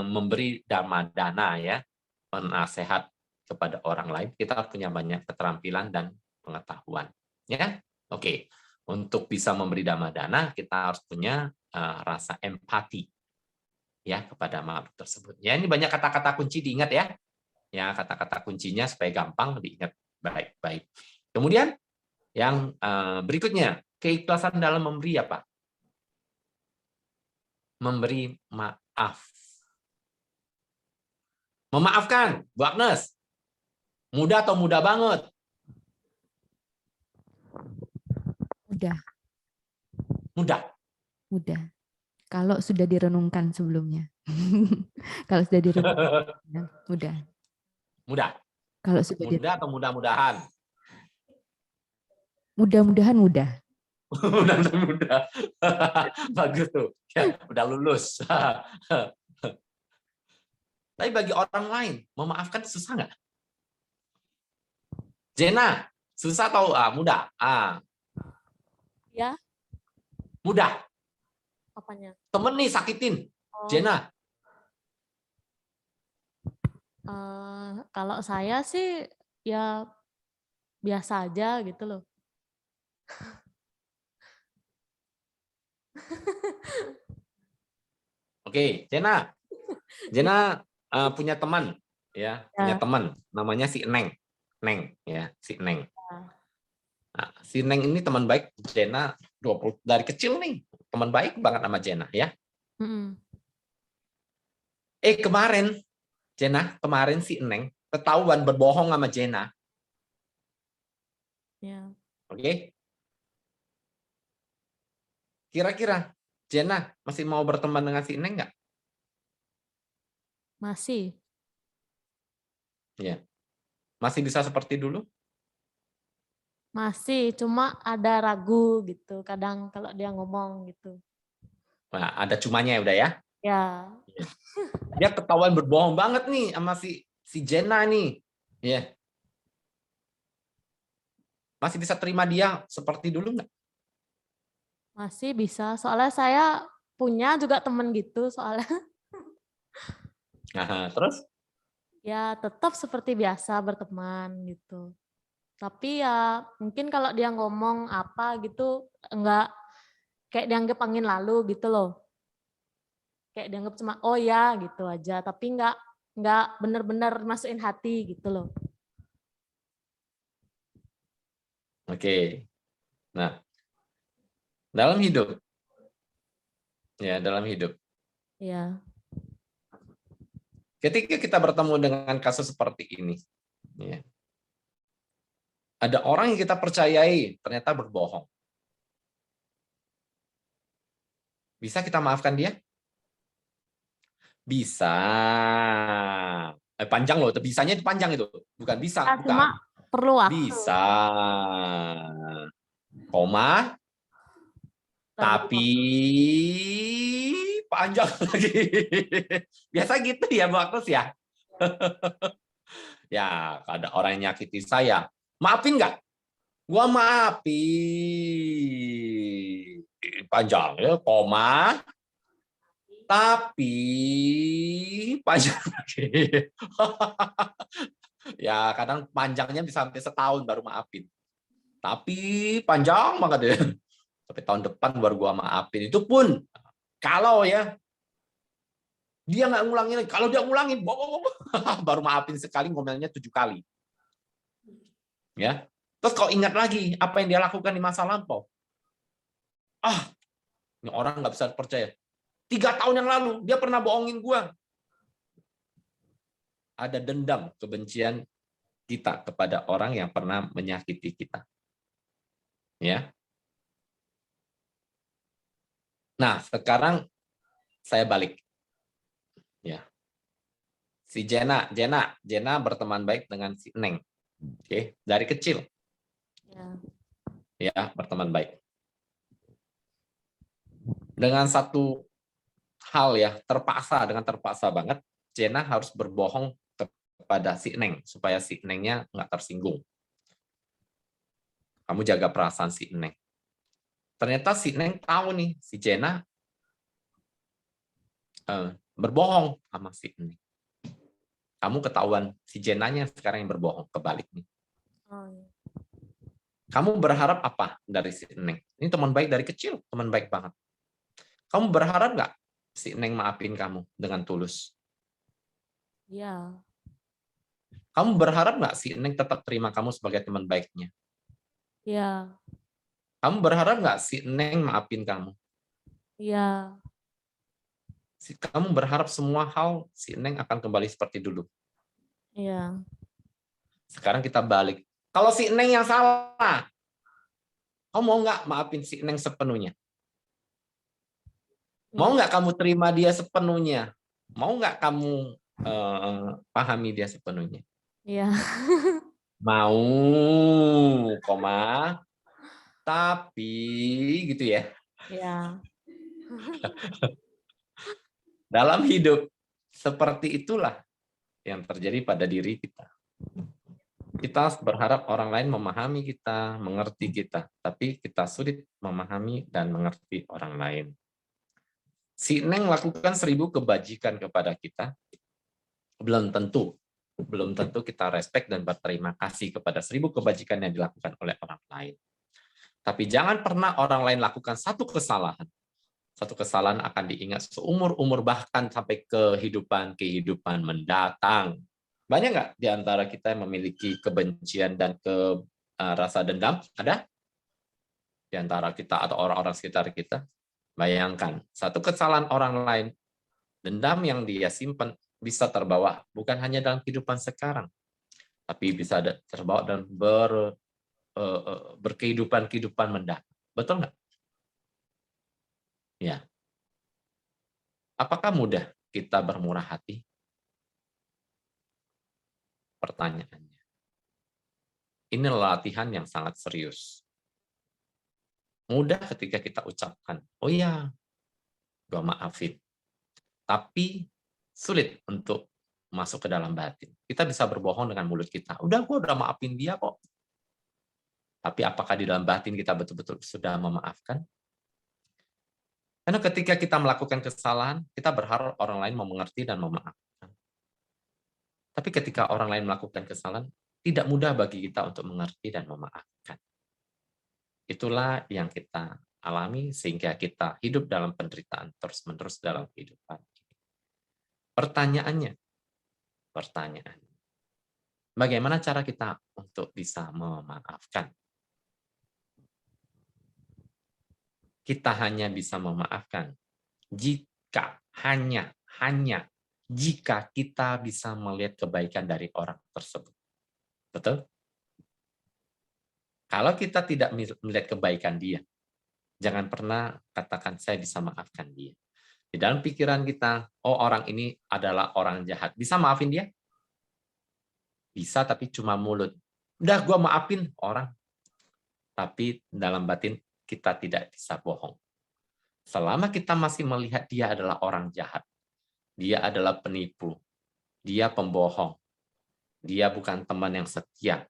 memberi dhamma dana ya, penasehat kepada orang lain, kita harus punya banyak keterampilan dan pengetahuan. Ya, oke. Untuk bisa memberi dhamma dana, kita harus punya rasa empati ya kepada makhluk tersebut. Ya, ini banyak kata-kata kunci diingat ya. Ya, kata-kata kuncinya supaya gampang diingat baik-baik. Kemudian yang berikutnya, keikhlasan dalam memberi apa? Memberi maaf. Memaafkan, Bu Agnes. Mudah atau mudah banget? Mudah. Kalau sudah direnungkan sebelumnya. Kalau sudah direnungkan, mudah. Kalau sudah Mudah atau mudah-mudahan? Mudah-mudahan mudah. Benar-benar muda. Bagus tuh. Ya, udah lulus. Tapi bagi orang lain, memaafkan susah nggak? Jena, susah atau mudah? Ya, Mudah. apanya? Temen nih sakitin. Oh, Jena, kalau saya sih ya biasa aja gitu loh. oke, Jena. Jena punya teman, ya, punya Ya, teman, namanya si Neng, Neng, ya, si Neng. ya. Nah, si Neng ini teman baik Jena 20 dari kecil nih, teman baik banget sama Jena, ya. Mm-mm. Kemarin, Jena, kemarin si Neng ketahuan berbohong sama Jena, Ya, oke? Kira-kira Jena masih mau berteman dengan si Neng nggak? masih. Ya, masih bisa seperti dulu? Masih, cuma ada ragu gitu kadang kalau dia ngomong gitu. Nah, ada cumanya ya udah ya. Ya, Dia ketahuan berbohong banget nih sama si Jena nih. Ya, masih bisa terima dia seperti dulu nggak? masih bisa. Soalnya saya punya juga temen gitu soalnya. Nah, terus? Ya, tetap seperti biasa berteman gitu. Tapi ya mungkin kalau dia ngomong apa gitu enggak kayak dianggap angin lalu gitu loh. Kayak dianggap cuma oh ya gitu aja, tapi enggak benar-benar masukin hati gitu loh. Oke. Nah, dalam hidup, ya dalam hidup, Ya, ketika kita bertemu dengan kasus seperti ini, ya, ada orang yang kita percayai ternyata berbohong. Bisa kita maafkan dia? Bisa. Panjang loh, bisanya itu panjang itu. Bukan bisa, cuma bukan. perlu waktu. Bisa. Koma, tapi panjang lagi. Biasa gitu ya, Bu Agus ya. Ya, ada orang yang nyakiti saya. Maafin nggak? Gua maafin. Panjang ya, koma, tapi panjang lagi. Ya, kadang panjangnya bisa sampai setahun baru maafin. Tapi panjang banget ya. Sampai tahun depan baru gua maafin. Itu pun kalau ya dia nggak ngulangin lagi. Kalau dia ngulangin, baru maafin sekali, ngomelnya 7 kali. Ya. Terus kalau ingat lagi apa yang dia lakukan di masa lampau. Ini orang nggak bisa percaya. 3 tahun yang lalu dia pernah bohongin gua. Ada dendam, kebencian kita kepada orang yang pernah menyakiti kita. Ya. Nah, sekarang saya balik. Ya. Si Jena berteman baik dengan si Neng. Oke, dari kecil. Ya, Ya, berteman baik. Dengan satu hal ya, dengan terpaksa banget, Jena harus berbohong kepada si Neng supaya si Nengnya nggak tersinggung. Kamu jaga perasaan si Neng. Ternyata si Neng tahu nih si Jena berbohong sama si Neng. Kamu ketahuan si Jenanya sekarang yang berbohong, kebalik nih. oh, ya. Kamu berharap apa dari si Neng? Ini teman baik dari kecil, teman baik banget. Kamu berharap nggak si Neng maafin kamu dengan tulus? Ya, Kamu berharap nggak si Neng tetap terima kamu sebagai teman baiknya? ya, Kamu berharap nggak si Neng maafin kamu? ya, Kamu berharap semua hal si Neng akan kembali seperti dulu. ya, Sekarang kita balik. Kalau si Neng yang salah, kamu mau nggak maafin si Neng sepenuhnya? Mau ya, nggak kamu terima dia sepenuhnya? Mau nggak kamu pahami dia sepenuhnya? ya, Mau, koma. Tapi gitu ya. Ya. Dalam hidup seperti itulah yang terjadi pada diri kita. Kita berharap orang lain memahami kita, mengerti kita, tapi kita sulit memahami dan mengerti orang lain. Si Neng lakukan 1000 kebajikan kepada kita, belum tentu kita respect dan berterima kasih kepada 1000 kebajikan yang dilakukan oleh orang lain. Tapi jangan pernah orang lain lakukan satu kesalahan. Satu kesalahan akan diingat seumur-umur, bahkan sampai kehidupan mendatang. Banyak nggak di antara kita yang memiliki kebencian dan rasa dendam? Ada? Di antara kita atau orang-orang sekitar kita? Bayangkan, satu kesalahan orang lain, dendam yang dia simpan bisa terbawa bukan hanya dalam kehidupan sekarang, tapi bisa terbawa dan berkehidupan mendatang. Betul nggak? Ya. Apakah mudah kita bermurah hati? Pertanyaannya. Ini latihan yang sangat serius. Mudah ketika kita ucapkan, oh ya, gue maafin. Tapi sulit untuk masuk ke dalam batin. Kita bisa berbohong dengan mulut kita. Udah, gue udah maafin dia kok. Tapi apakah di dalam batin kita betul-betul sudah memaafkan? Karena ketika kita melakukan kesalahan, kita berharap orang lain mau mengerti dan memaafkan. Tapi ketika orang lain melakukan kesalahan, tidak mudah bagi kita untuk mengerti dan memaafkan. Itulah yang kita alami sehingga kita hidup dalam penderitaan terus-menerus dalam kehidupan. Pertanyaannya, bagaimana cara kita untuk bisa memaafkan? Kita hanya bisa memaafkan jika hanya jika kita bisa melihat kebaikan dari orang tersebut. Betul? Kalau kita tidak melihat kebaikan dia, jangan pernah katakan saya bisa maafkan dia. Di dalam pikiran kita, oh orang ini adalah orang jahat. Bisa maafin dia? Bisa, tapi cuma mulut. Udah, gue maafin orang. Tapi dalam batin kita tidak bisa bohong. Selama kita masih melihat dia adalah orang jahat, dia adalah penipu, dia pembohong, dia bukan teman yang setia,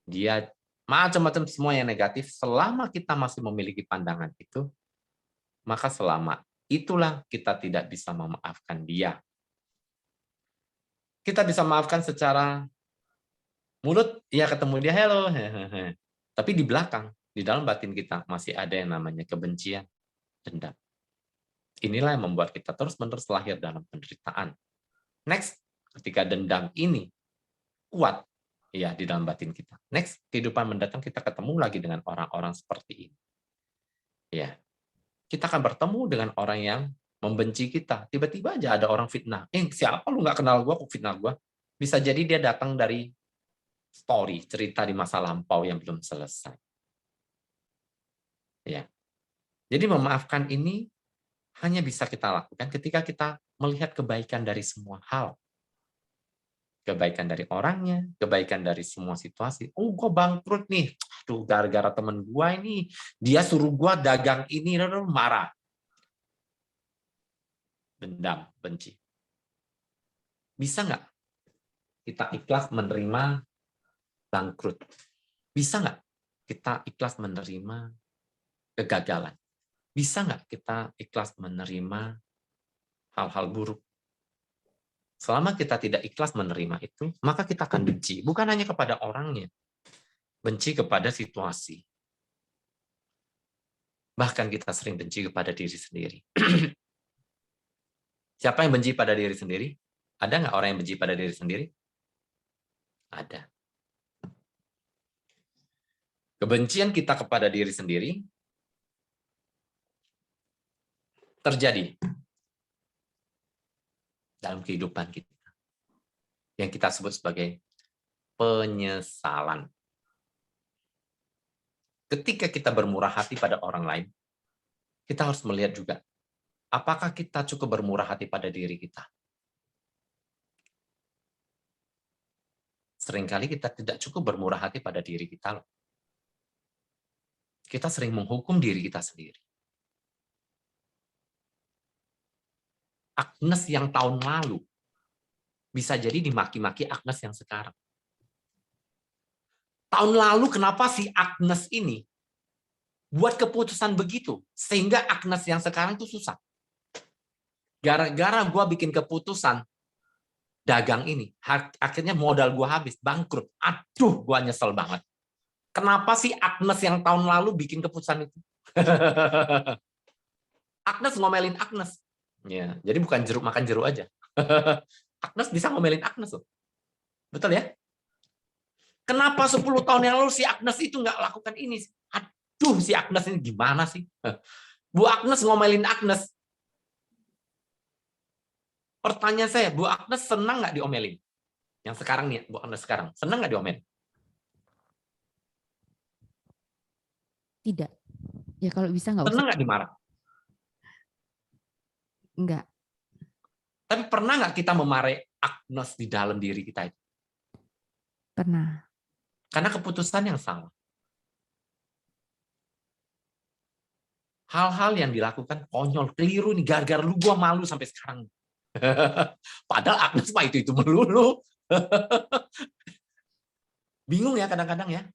dia macam-macam semua yang negatif, selama kita masih memiliki pandangan itu, maka selama itulah kita tidak bisa memaafkan dia. Kita bisa maafkan secara mulut, ya ketemu dia, hello. Tapi di belakang, di dalam batin kita masih ada yang namanya kebencian, dendam. Inilah yang membuat kita terus-menerus lahir dalam penderitaan. Next, ketika dendam ini kuat ya di dalam batin kita. Next, kehidupan mendatang kita ketemu lagi dengan orang-orang seperti ini. Ya. Kita akan bertemu dengan orang yang membenci kita. Tiba-tiba aja ada orang fitnah. Siapa lu nggak kenal gua kok fitnah gua? Bisa jadi dia datang dari story, cerita di masa lampau yang belum selesai. Ya. Jadi memaafkan ini hanya bisa kita lakukan ketika kita melihat kebaikan dari semua hal. Kebaikan dari orangnya, kebaikan dari semua situasi. Oh, gue bangkrut nih. Aduh, gara-gara temen gue ini, dia suruh gue dagang ini, marah. Dendam, benci. Bisa nggak kita ikhlas menerima bangkrut? Bisa nggak kita ikhlas menerima kegagalan? Bisa nggak kita ikhlas menerima hal-hal buruk? Selama kita tidak ikhlas menerima itu, maka kita akan benci. Bukan hanya kepada orangnya, benci kepada situasi. Bahkan kita sering benci kepada diri sendiri. Siapa yang benci pada diri sendiri? Ada nggak orang yang benci pada diri sendiri? Ada. Kebencian kita kepada diri sendiri terjadi dalam kehidupan kita. Yang kita sebut sebagai penyesalan. Ketika kita bermurah hati pada orang lain, kita harus melihat juga, apakah kita cukup bermurah hati pada diri kita? Seringkali kita tidak cukup bermurah hati pada diri kita. Kita sering menghukum diri kita sendiri. Agnes yang tahun lalu bisa jadi dimaki-maki Agnes yang sekarang. Tahun lalu kenapa si Agnes ini buat keputusan begitu, sehingga Agnes yang sekarang itu susah. Gara-gara gue bikin keputusan dagang ini, akhirnya modal gue habis, bangkrut. Aduh, gue nyesel banget. Kenapa sih Agnes yang tahun lalu bikin keputusan itu? Agnes ngomelin Agnes. Ya, jadi bukan jeruk makan jeruk aja. Agnes bisa ngomelin Agnes loh. Betul ya? Kenapa 10 tahun yang lalu si Agnes itu nggak lakukan ini? Aduh, si Agnes ini gimana sih? Bu Agnes ngomelin Agnes. Pertanyaan saya, Bu Agnes senang nggak diomelin? Yang sekarang nih, Bu Agnes sekarang. Senang nggak diomelin? Tidak. Ya kalau bisa nggak usah. Senang nggak dimarah? Enggak. Tapi pernah nggak kita memarahi Agnes di dalam diri kita itu? Pernah. Karena keputusan yang salah. Hal-hal yang dilakukan konyol, keliru nih, gara-gara lu gua malu sampai sekarang. Padahal Agnes mah itu melulu. Bingung ya kadang-kadang ya.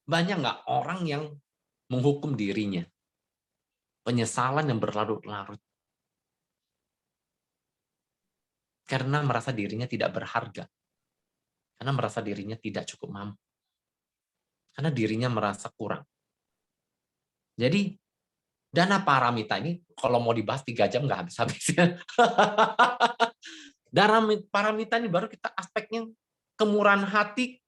Banyak nggak orang yang menghukum dirinya? Penyesalan yang berlarut-larut. Karena merasa dirinya tidak berharga. Karena merasa dirinya tidak cukup mampu. Karena dirinya merasa kurang. Jadi, dana paramita ini, kalau mau dibahas 3 jam nggak habis-habis. Dana paramita ini baru kita aspeknya kemurahan hati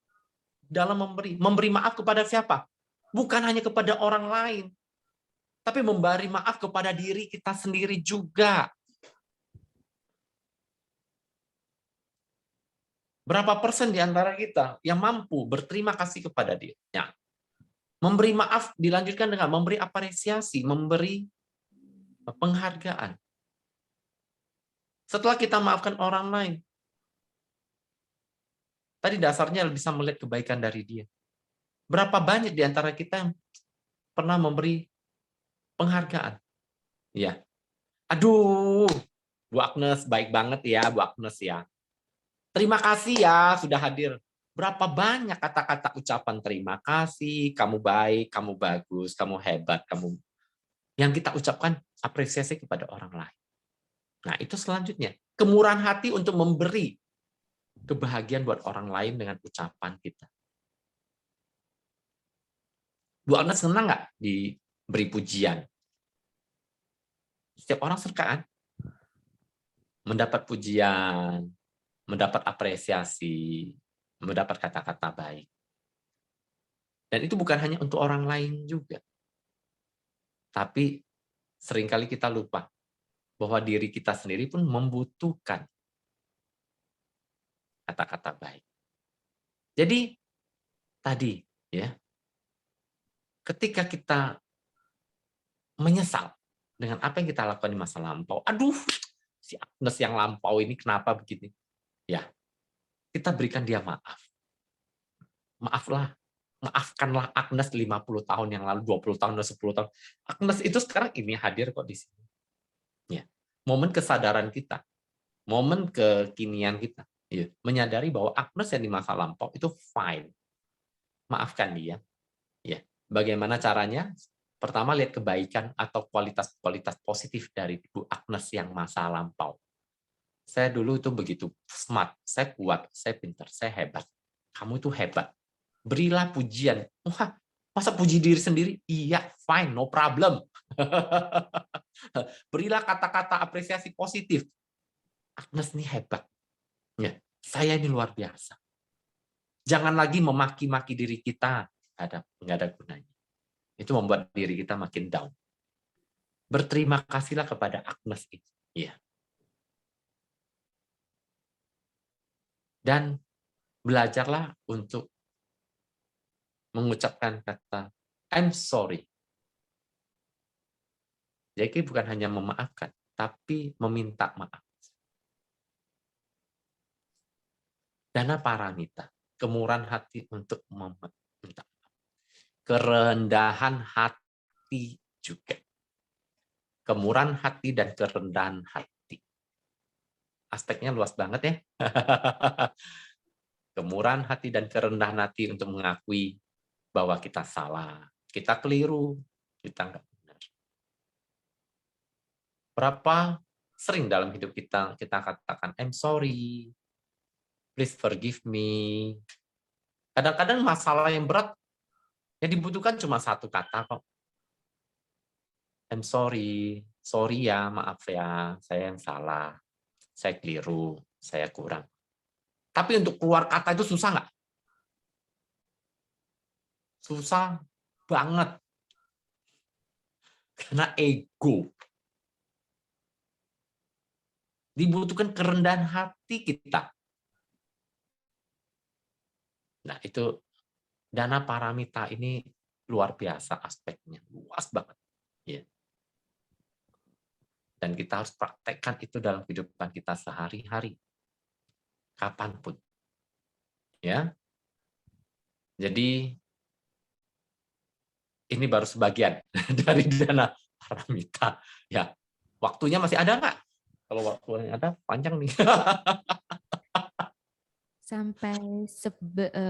dalam memberi. Memberi maaf kepada siapa? Bukan hanya kepada orang lain. Tapi memberi maaf kepada diri kita sendiri juga. Berapa persen di antara kita yang mampu berterima kasih kepada dirinya? Memberi maaf dilanjutkan dengan memberi apresiasi, memberi penghargaan. Setelah kita maafkan orang lain, tadi dasarnya bisa melihat kebaikan dari dia. Berapa banyak di antara kita yang pernah memberi penghargaan? Ya, aduh, Bu Agnes baik banget ya, Bu Agnes ya. Terima kasih ya sudah hadir. Berapa banyak kata-kata ucapan terima kasih, kamu baik, kamu bagus, kamu hebat, kamu yang kita ucapkan apresiasi kepada orang lain. Nah, itu selanjutnya. Kemurahan hati untuk memberi kebahagiaan buat orang lain dengan ucapan kita. Bu Agnes senang nggak diberi pujian? Setiap orang suka kan? Mendapat pujian, mendapat apresiasi, mendapat kata-kata baik. Dan itu bukan hanya untuk orang lain juga. Tapi seringkali kita lupa bahwa diri kita sendiri pun membutuhkan kata-kata baik. Jadi tadi ya, ketika kita menyesal dengan apa yang kita lakukan di masa lampau, aduh, si Agnes yang lampau ini kenapa begini? Ya, kita berikan dia maaf. Maafkanlah Agnes 50 tahun yang lalu, 20 tahun, 10 tahun. Agnes itu sekarang ini hadir kok di sini. Ya. Momen kesadaran kita, momen kekinian kita, ya, menyadari bahwa Agnes yang di masa lampau itu fine. Maafkan dia. Ya. Bagaimana caranya? Pertama, lihat kebaikan atau kualitas-kualitas positif dari Bu Agnes yang masa lampau. Saya dulu itu begitu smart, saya kuat, saya pintar, saya hebat. Kamu itu hebat. Berilah pujian. Wah, masa puji diri sendiri? Iya, fine, no problem. Berilah kata-kata apresiasi positif. Agnes ini hebat. Ya, saya ini luar biasa. Jangan lagi memaki-maki diri kita. Nggak ada gunanya. Itu membuat diri kita makin down. Berterima kasihlah kepada Agnes itu. Ya. Dan belajarlah untuk mengucapkan kata I'm sorry. Jadi bukan hanya memaafkan, tapi meminta maaf. Dana paramita, kemurahan hati untuk meminta maaf. kerendahan hati juga. Kemurahan hati dan kerendahan hati. Aspeknya luas banget ya. Kemurahan hati dan kerendahan hati untuk mengakui bahwa kita salah, kita keliru, kita nggak benar. Berapa sering dalam hidup kita katakan, I'm sorry, please forgive me. Kadang-kadang masalah yang berat, yang dibutuhkan cuma satu kata kok. I'm sorry ya, maaf ya, saya yang salah, saya keliru, saya kurang. Tapi untuk keluar kata itu susah nggak? Susah banget. Karena ego. Dibutuhkan kerendahan hati kita. Nah, itu dana paramita ini luar biasa aspeknya, luas banget. Ya. Dan kita harus praktekkan itu dalam kehidupan kita sehari-hari, kapanpun. Ya. Jadi ini baru sebagian dari dana paramita. Ya, waktunya masih ada nggak? Kalau waktunya ada, panjang nih. Sampai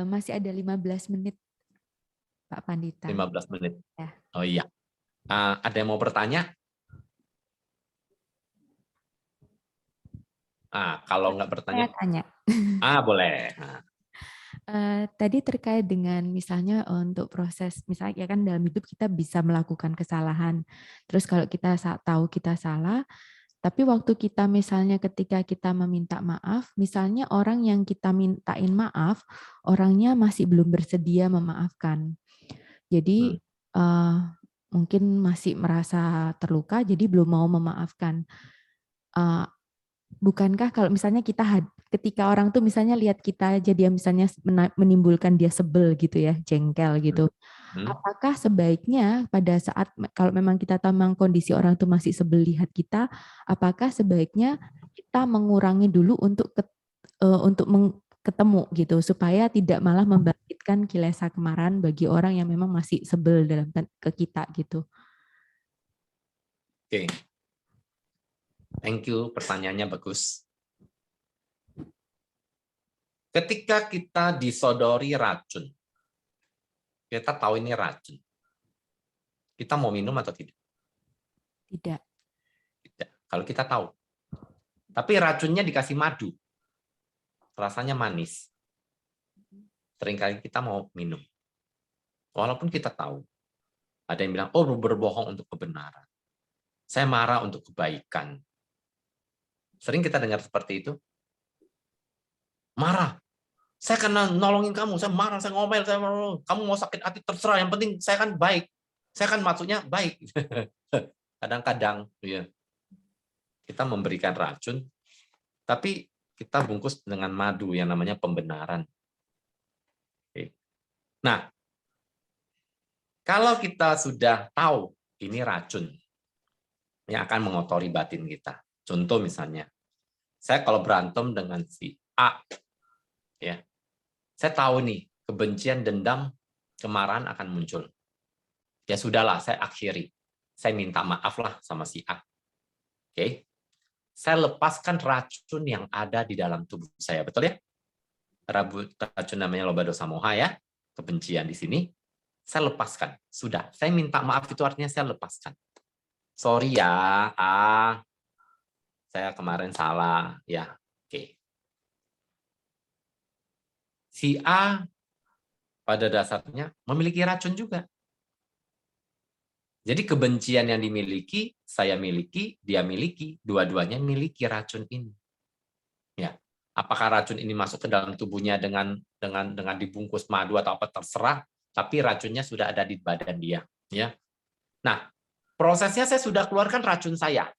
masih ada 15 menit, Pak Pandita. 15 menit. Ya. Oh iya. Ada yang mau bertanya? Kalau nggak bertanya, Saya tanya. Boleh. Tadi terkait dengan misalnya untuk proses, misalnya ya kan dalam hidup kita bisa melakukan kesalahan. Terus kalau kita tahu kita salah, tapi waktu kita misalnya ketika kita meminta maaf, misalnya orang yang kita mintain maaf, orangnya masih belum bersedia memaafkan. Jadi mungkin masih merasa terluka, jadi belum mau memaafkan. Bukankah kalau misalnya kita ketika orang tuh misalnya lihat kita jadi misalnya menimbulkan dia sebel gitu ya, jengkel gitu. Apakah sebaiknya pada saat kalau memang kita tahu memang kondisi orang tuh masih sebel lihat kita, apakah sebaiknya kita mengurangi dulu untuk ketemu gitu supaya tidak malah membangkitkan kilesa kemarahan bagi orang yang memang masih sebel ke kita gitu. Oke. Thank you, pertanyaannya bagus. Ketika kita disodori racun, kita tahu ini racun. Kita mau minum atau tidak? Tidak. Tidak. Kalau kita tahu. Tapi racunnya dikasih madu. Rasanya manis. Seringkali kita mau minum. Walaupun kita tahu. Ada yang bilang, oh berbohong untuk kebenaran. Saya marah untuk kebaikan. Sering kita dengar seperti itu. Marah. Saya kena nolongin kamu, saya marah, saya ngomel, kamu mau sakit hati terserah, yang penting saya kan baik. Saya kan maksudnya baik. Kadang-kadang ya, kita memberikan racun, tapi kita bungkus dengan madu yang namanya pembenaran. Nah, kalau kita sudah tahu ini racun yang akan mengotori batin kita. Contoh misalnya, saya kalau berantem dengan si A, ya, saya tahu nih kebencian, dendam, kemarahan akan muncul. Ya sudahlah, saya akhiri. Saya minta maaf lah sama si A. Oke. Saya lepaskan racun yang ada di dalam tubuh saya, betul ya? Racun namanya loba dosa moha ya, kebencian di sini. Saya lepaskan. Sudah, saya minta maaf itu artinya saya lepaskan. Sorry ya, A. Saya kemarin salah, ya. Oke. Si A pada dasarnya memiliki racun juga. Jadi kebencian yang dimiliki, saya miliki, dia miliki, dua-duanya miliki racun ini. Ya, apakah racun ini masuk ke dalam tubuhnya dengan dibungkus madu atau apa terserah, tapi racunnya sudah ada di badan dia. Ya, nah prosesnya saya sudah keluarkan racun saya.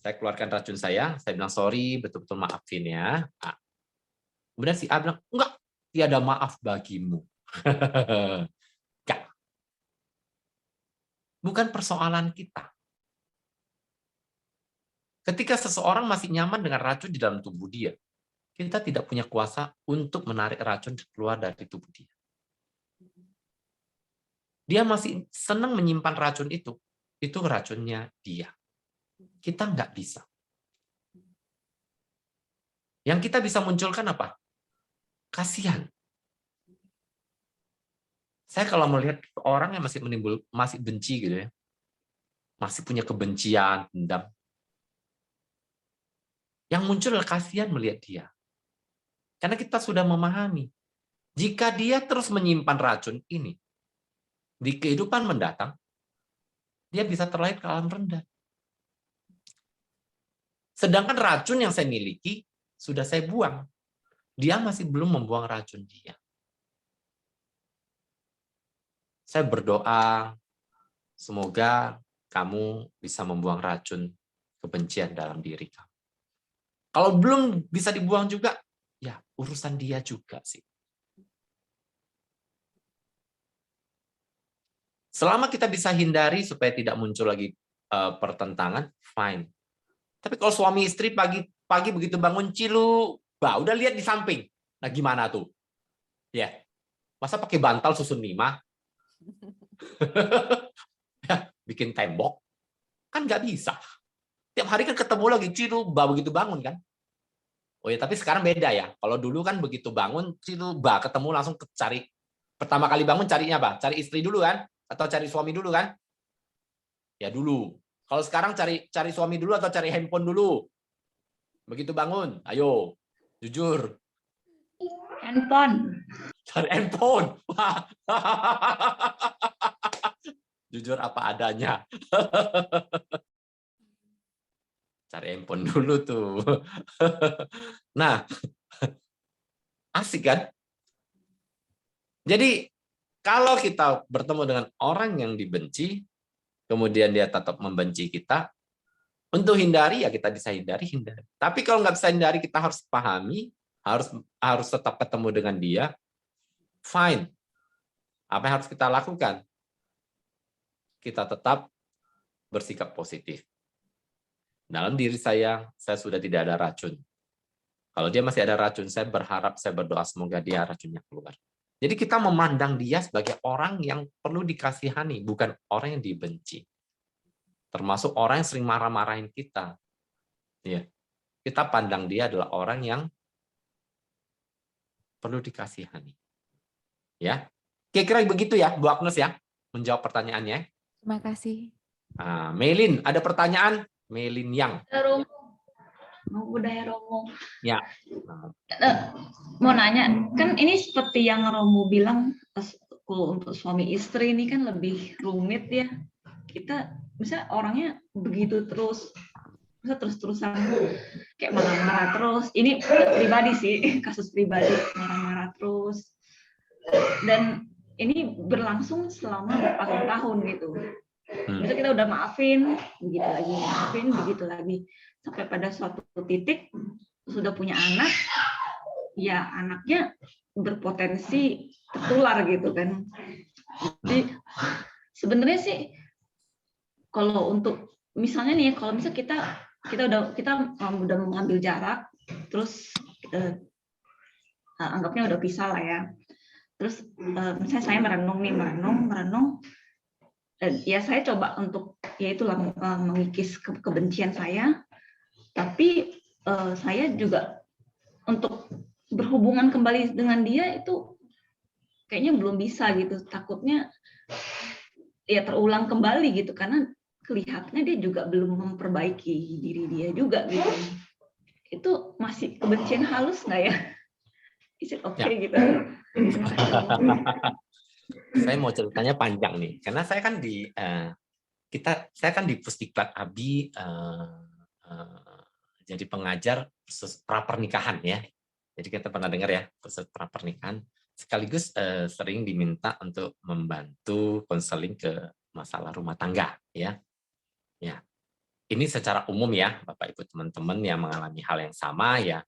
Saya keluarkan racun saya bilang sorry, betul-betul maafin ya. Nah, kemudian si A bilang enggak, tiada maaf bagimu. Bukan persoalan kita. Ketika seseorang masih nyaman dengan racun di dalam tubuh dia, kita tidak punya kuasa untuk menarik racun keluar dari tubuh dia. dia masih senang menyimpan racun itu racunnya dia. Kita nggak bisa. Yang kita bisa munculkan apa? Kasihan. Saya kalau melihat orang yang masih benci gitu ya, masih punya kebencian, dendam, yang muncul adalah kasihan melihat dia. Karena kita sudah memahami, jika dia terus menyimpan racun ini, di kehidupan mendatang, dia bisa terlahir ke alam rendah. Sedangkan racun yang saya miliki, sudah saya buang. Dia masih belum membuang racun dia. Saya berdoa, semoga kamu bisa membuang racun kebencian dalam diri kamu. Kalau belum bisa dibuang juga, ya urusan dia juga sih. Selama kita bisa hindari supaya tidak muncul lagi pertentangan, fine. Tapi kalau suami istri pagi begitu bangun cilu, udah lihat di samping. Nah gimana tuh? Ya, masa pakai bantal susun 5? Ya, bikin tembok? Kan nggak bisa. Tiap hari kan ketemu lagi cilu, begitu bangun kan? Oh ya, tapi sekarang beda ya. Kalau dulu kan begitu bangun cilu, ketemu langsung cari. Pertama kali bangun carinya apa? Cari istri dulu kan? Atau cari suami dulu kan? Ya dulu. Kalau sekarang cari suami dulu atau cari handphone dulu? Begitu bangun, ayo, jujur. Handphone. Cari handphone. Jujur apa adanya. Cari handphone dulu tuh. Nah, asik kan? Jadi, kalau kita bertemu dengan orang yang dibenci, kemudian dia tetap membenci kita, untuk hindari ya kita bisa hindari. Tapi kalau nggak bisa hindari, kita harus pahami, harus tetap ketemu dengan dia. Fine. Apa yang harus kita lakukan? Kita tetap bersikap positif. Dalam diri saya sudah tidak ada racun. Kalau dia masih ada racun, saya berharap, saya berdoa semoga dia racunnya keluar. Jadi kita memandang dia sebagai orang yang perlu dikasihani, bukan orang yang dibenci. Termasuk orang yang sering marah-marahin kita. Ya. Kita pandang dia adalah orang yang perlu dikasihani. Ya. Kira-kira begitu ya, Bu Agnes ya, menjawab pertanyaannya. Terima kasih. Melin, ada pertanyaan? Melin Yang. Budaya Romo. Ya. Mau nanya, kan ini seperti yang Romo bilang, kalau untuk suami istri ini kan lebih rumit ya. Kita bisa orangnya begitu terus, bisa terus-terusan kayak marah-marah terus. Ini pribadi sih, kasus pribadi, marah-marah terus. Dan ini berlangsung selama bertahun-tahun gitu. Bisa kita udah maafin, begitu lagi. Sampai pada suatu titik sudah punya anak, ya anaknya berpotensi tertular gitu kan. Jadi sebenarnya sih kalau untuk misalnya nih, kalau misalnya kita udah mengambil jarak, terus anggapnya udah pisah lah ya. Terus misalnya saya merenung, ya saya coba untuk ya itulah mengikis kebencian saya. Tapi saya juga untuk berhubungan kembali dengan dia itu kayaknya belum bisa gitu. Takutnya ya terulang kembali gitu, karena kelihatannya dia juga belum memperbaiki diri dia juga gitu. Itu masih kebencian halus nggak ya? Is it okay gitu? Saya mau ceritanya panjang nih, karena saya kan di Pusdiklat ABI jadi pengajar khusus prapernikahan ya. Jadi kita pernah dengar ya, khusus prapernikahan. Sekaligus sering diminta untuk membantu konseling ke masalah rumah tangga ya. Ya. Ini secara umum ya, Bapak Ibu teman-teman yang mengalami hal yang sama ya.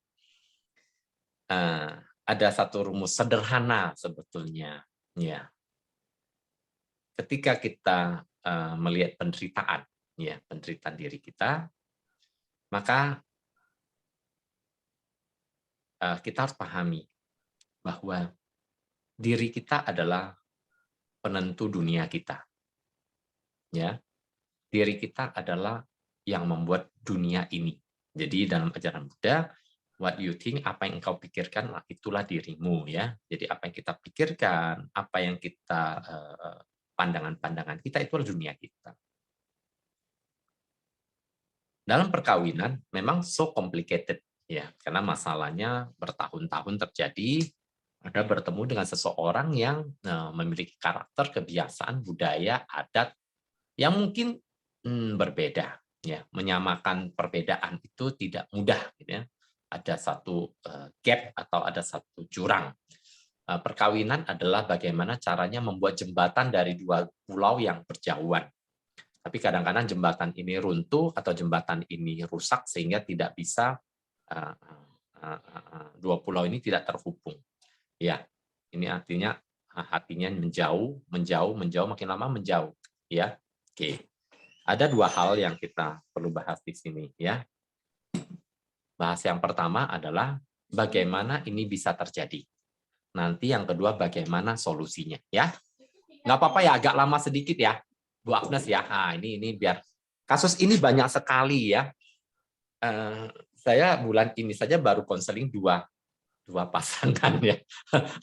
Ada satu rumus sederhana sebetulnya ya. Ketika kita melihat penderitaan ya, penderitaan diri kita, maka kita harus pahami bahwa diri kita adalah penentu dunia kita. Ya, diri kita adalah yang membuat dunia ini. Jadi dalam ajaran Buddha, what you think, apa yang engkau pikirkan, itulah dirimu, ya. Jadi apa yang kita pikirkan, apa yang kita pandangan-pandangan kita, itulah dunia kita. Dalam perkawinan memang so complicated, ya, karena masalahnya bertahun-tahun terjadi. Ada bertemu dengan seseorang yang memiliki karakter, kebiasaan, budaya, adat yang mungkin berbeda, ya. Menyamakan perbedaan itu tidak mudah, gitu ya. Ada satu gap atau ada satu jurang. Perkawinan adalah bagaimana caranya membuat jembatan dari dua pulau yang berjauhan. Tapi kadang-kadang jembatan ini runtuh atau jembatan ini rusak sehingga tidak bisa, dua pulau ini tidak terhubung. Ya, ini artinya hatinya menjauh, makin lama menjauh. Ya, oke. Ada dua hal yang kita perlu bahas di sini, ya. Bahas yang pertama adalah bagaimana ini bisa terjadi. Nanti yang kedua bagaimana solusinya, ya. Nggak apa-apa ya, agak lama sedikit ya, Bu Agnes ya. Nah, ini biar kasus ini banyak sekali ya. Saya bulan ini saja baru konseling dua pasangan ya,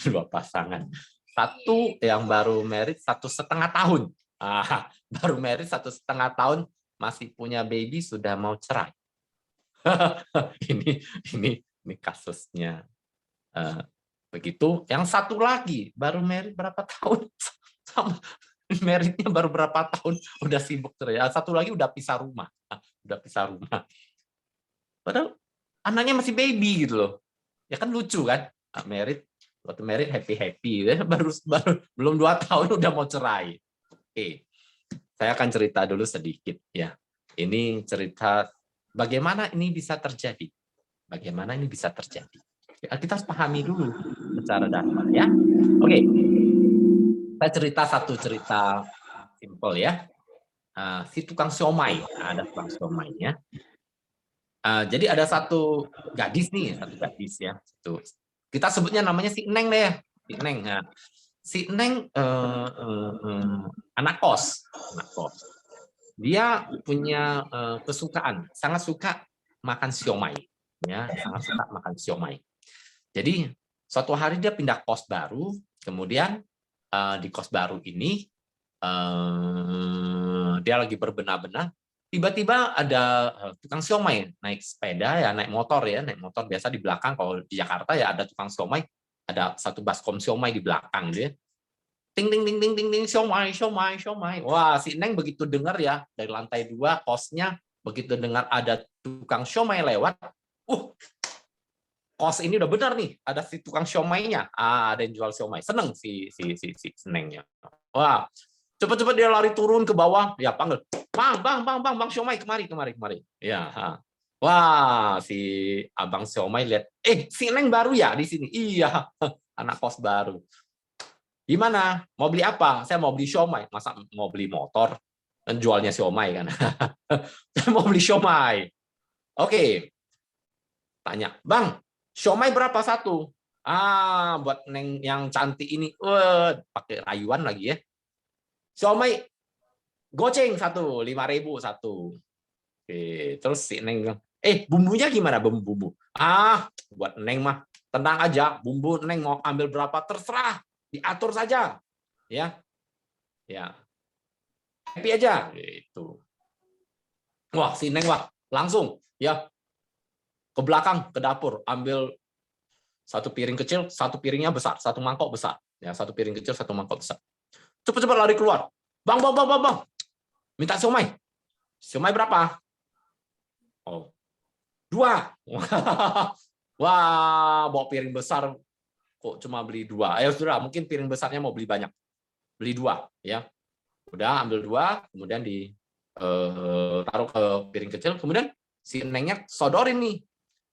dua pasangan. Satu yang baru married 1,5 tahun, baru married 1,5 tahun masih punya baby sudah mau cerai. ini kasusnya begitu. Yang satu lagi baru married berapa tahun, sama marriednya baru berapa tahun udah sibuk cerai. Satu lagi udah pisah rumah, Padahal anaknya masih baby gitu loh. Ya kan lucu kan, waktu married happy, baru belum 2 tahun udah mau cerai. Oke, saya akan cerita dulu sedikit ya. Ini cerita bagaimana ini bisa terjadi. Ya, kita harus pahami dulu secara dasar ya. Oke, saya cerita satu cerita simple ya. Si tukang siomay, ada tukang siomay ya. Jadi ada satu gadis ya. Kita sebutnya namanya si Neng deh, si Neng. Nah, si Neng anak kos. Dia punya kesukaan, sangat suka makan siomay, ya, Jadi suatu hari dia pindah kos baru, kemudian di kos baru ini dia lagi berbenah-benah. Tiba-tiba ada tukang siomay naik sepeda ya, naik motor biasa di belakang. Kalau di Jakarta ya ada tukang siomay, ada satu baskom siomay di belakang gitu ya. Ting ting ting ting ting ting, siomay. Wah, si Neng begitu dengar ya dari lantai 2 kosnya, begitu dengar ada tukang siomay lewat, kos ini udah benar nih, ada si tukang siomaynya. Ada yang jual siomay. Seneng si Nengnya. Wah, cepat-cepat dia lari turun ke bawah, ya panggil, Bang siomay, kemari. Ya, wah, si abang siomay lihat, si Neng baru ya di sini. Iya, anak kos baru. Gimana? Mau beli apa? Saya mau beli siomay. Masa mau beli motor? Dan jualnya siomay kan. Saya mau beli siomay. Oke. Tanya, Bang, siomay berapa satu? Buat Neng yang cantik ini, pakai rayuan lagi ya. Siomay goceng 5.000 satu. Oke, terus si Neng bilang, bumbunya gimana bumbu? Buat Neng mah tenang aja, bumbu Neng mau ambil berapa terserah, diatur saja. Ya. Happy aja gitu. Wah, si Neng langsung ya ke belakang ke dapur, ambil satu piring kecil, satu piringnya besar, satu mangkok besar. Ya, satu piring kecil, satu mangkok besar. Cepat-cepat lari keluar. Bang. Minta siomay. Siomay berapa? 2. Wah, bawa piring besar kok cuma beli 2. Sudah, mungkin piring besarnya mau beli banyak. Beli 2, ya. Udah ambil 2, kemudian taruh ke piring kecil, kemudian si Nengnya sodorin nih.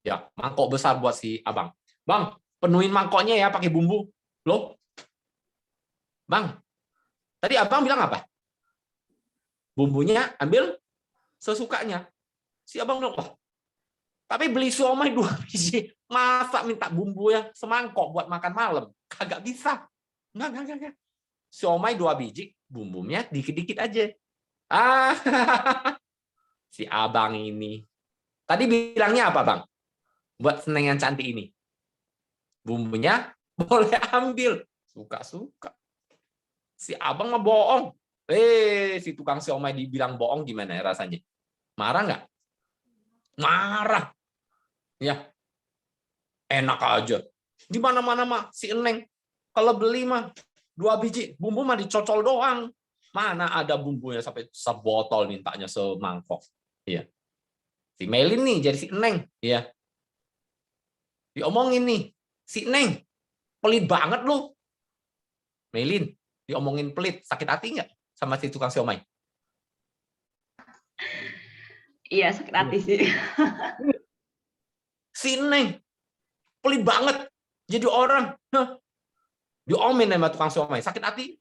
Ya, mangkok besar buat si abang. Bang, penuhin mangkoknya ya pakai bumbu. Loh? Bang, tadi abang bilang apa? Bumbunya ambil sesukanya. Si abang bilang, tapi beli siomay 2 biji. Masa minta bumbu ya semangkok buat makan malam? Kagak bisa. Enggak. siomay 2 biji, bumbunya dikit-dikit aja. Ah, si abang ini. Tadi bilangnya apa, Bang? Buat seneng yang cantik ini. Bumbunya boleh ambil. Suka-suka. Si abang mah bohong. Si tukang siomay dibilang bohong gimana ya rasanya? Marah nggak? Marah. Ya, enak aja. Di mana-mana mah si Eneng kalau beli mah 2 biji, bumbu mah dicocol doang. Mana ada bumbunya sampai sebotol mintanya semangkok. Iya. Si Melin nih jadi si Eneng, iya. Diomongin nih, si Eneng pelit banget lu. Melin, diomongin pelit, sakit hati nggak sama si tukang siomay? Iya, sakit hati sih. Si Eneng pelit banget jadi orang. Diomelin sama tukang siomay, sakit hati.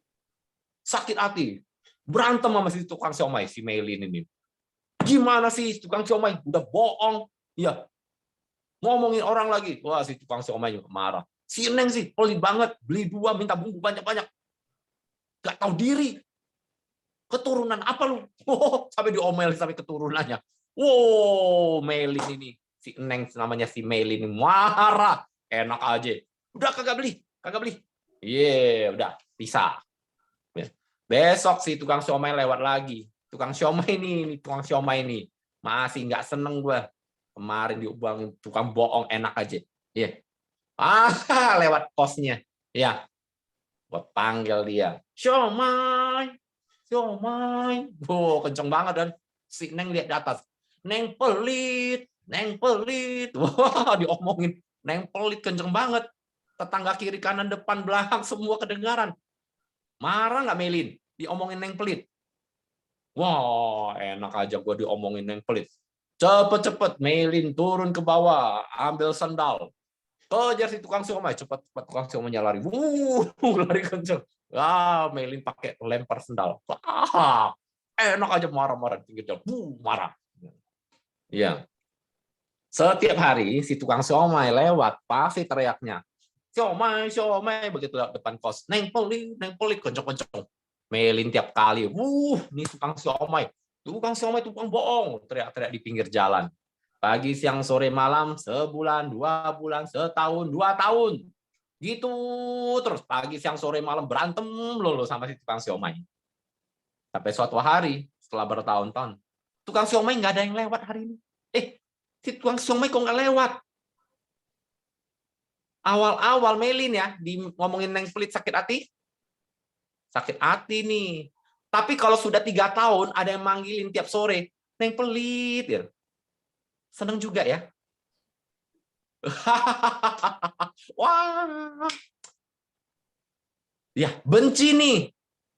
Sakit hati. Berantem sama si tukang siomay, si Melin ini. Gimana sih tukang siomay? Udah bohong. Ya, ngomongin orang lagi. Wah, si tukang siomay juga marah. Si Eneng sih pelit banget, beli 2 minta bumbu banyak-banyak. Gak tahu diri. Keturunan apa lu? Oh, sampai diomelin sampai keturunannya. Wow, Melin ini. Si Eneng namanya si Melin ini marah. Enak aja. Udah kagak beli, kagak beli. Udah pisah. Besok si tukang siomay lewat lagi. Tukang siomay ini tukang siomay ini masih nggak seneng gue. Kemarin diubangin tukang bohong enak aja. Lewat kosnya. Gue panggil dia. Siomay, siomay. Kenceng banget dan si Neng lihat di atas. Neng pelit, Neng pelit. Wah, diomongin Neng pelit kenceng banget. Tetangga kiri kanan depan belakang semua kedengaran. Marah nggak Melin? Diomongin Neng pelit. Wah, enak aja gue diomongin Neng pelit. Cepet-cepet Melin turun ke bawah, ambil sendal. Kejar si tukang siomay, cepet-cepet tukang siomaynya lari. Lari kenceng. Melin pakai lempar sendal. Enak aja marah-marah di pinggir jalan. Marah. Iya. Setiap hari si tukang siomay lewat, pasti teriaknya. Siomay, siomay, begitu depan kos. Neng pelit, kenceng-kenceng. Melin tiap kali, nih tukang siomay, tukang bohong, teriak-teriak di pinggir jalan. Pagi, siang, sore, malam, sebulan, 2 bulan, setahun, 2 tahun. Gitu terus, pagi, siang, sore, malam, berantem loh sama si tukang siomay. Sampai suatu hari, setelah bertahun-tahun, tukang siomay nggak ada yang lewat hari ini. Si tukang siomay kok nggak lewat? Awal-awal Melin ya, ngomongin Neng pelit sakit hati. Sakit hati nih. Tapi kalau sudah 3 tahun, ada yang manggilin tiap sore, Neng pelit. Ya. Seneng juga ya. Wah. Ya, benci nih.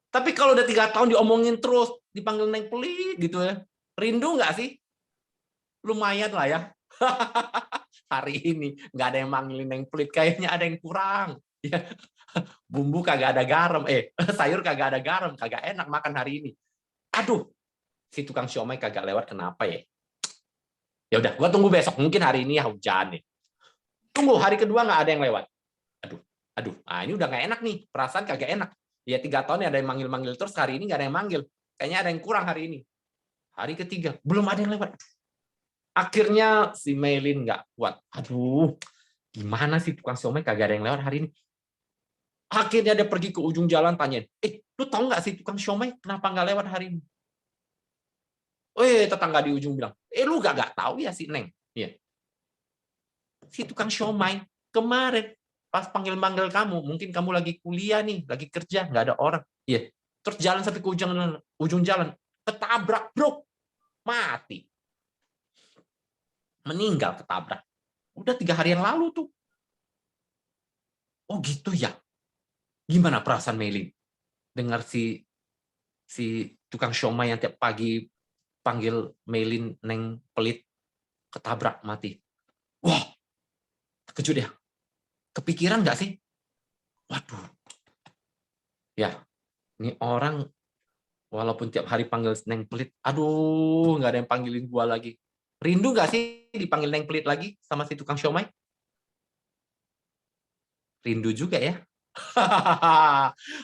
Tapi kalau udah 3 tahun diomongin terus, dipanggil Neng pelit gitu ya. Rindu nggak sih? Lumayan lah ya. Hari ini nggak ada yang manggilin Neng pelit, kayaknya ada yang kurang. Ya. Bumbu kagak ada garam, sayur kagak ada garam, kagak enak makan hari ini. Aduh, si tukang siomay kagak lewat kenapa ya? Ya udah, gua tunggu besok. Mungkin hari ini hujan nih. Tunggu hari kedua nggak ada yang lewat. Aduh, ini udah nggak enak nih. Perasaan kagak enak. Ya 3 tahun ya ada yang manggil-manggil terus, hari ini nggak ada yang manggil. Kayaknya ada yang kurang hari ini. Hari ketiga belum ada yang lewat. Akhirnya si Melin nggak kuat. Aduh, gimana sih tukang siomay kagak ada yang lewat hari ini? Akhirnya dia pergi ke ujung jalan tanyain, lu tahu nggak sih tukang siomay kenapa nggak lewat hari ini? Tetangga di ujung bilang, lu nggak tahu ya si Neng? Iya. Si tukang siomay kemarin pas panggil-panggil kamu, mungkin kamu lagi kuliah nih, lagi kerja, nggak ada orang. Iya. Terus jalan sampai ke ujung jalan, ketabrak, bro, mati, meninggal ketabrak. Udah 3 hari yang lalu tuh. Oh gitu ya. Gimana perasaan Melin dengar si tukang siomay yang tiap pagi panggil Melin Neng pelit ketabrak mati? Wah, terkejut ya. Kepikiran nggak sih? Waduh. Ya, ini orang walaupun tiap hari panggil Neng pelit, aduh, nggak ada yang panggilin gua lagi. Rindu nggak sih dipanggil Neng pelit lagi sama si tukang siomay? Rindu juga ya.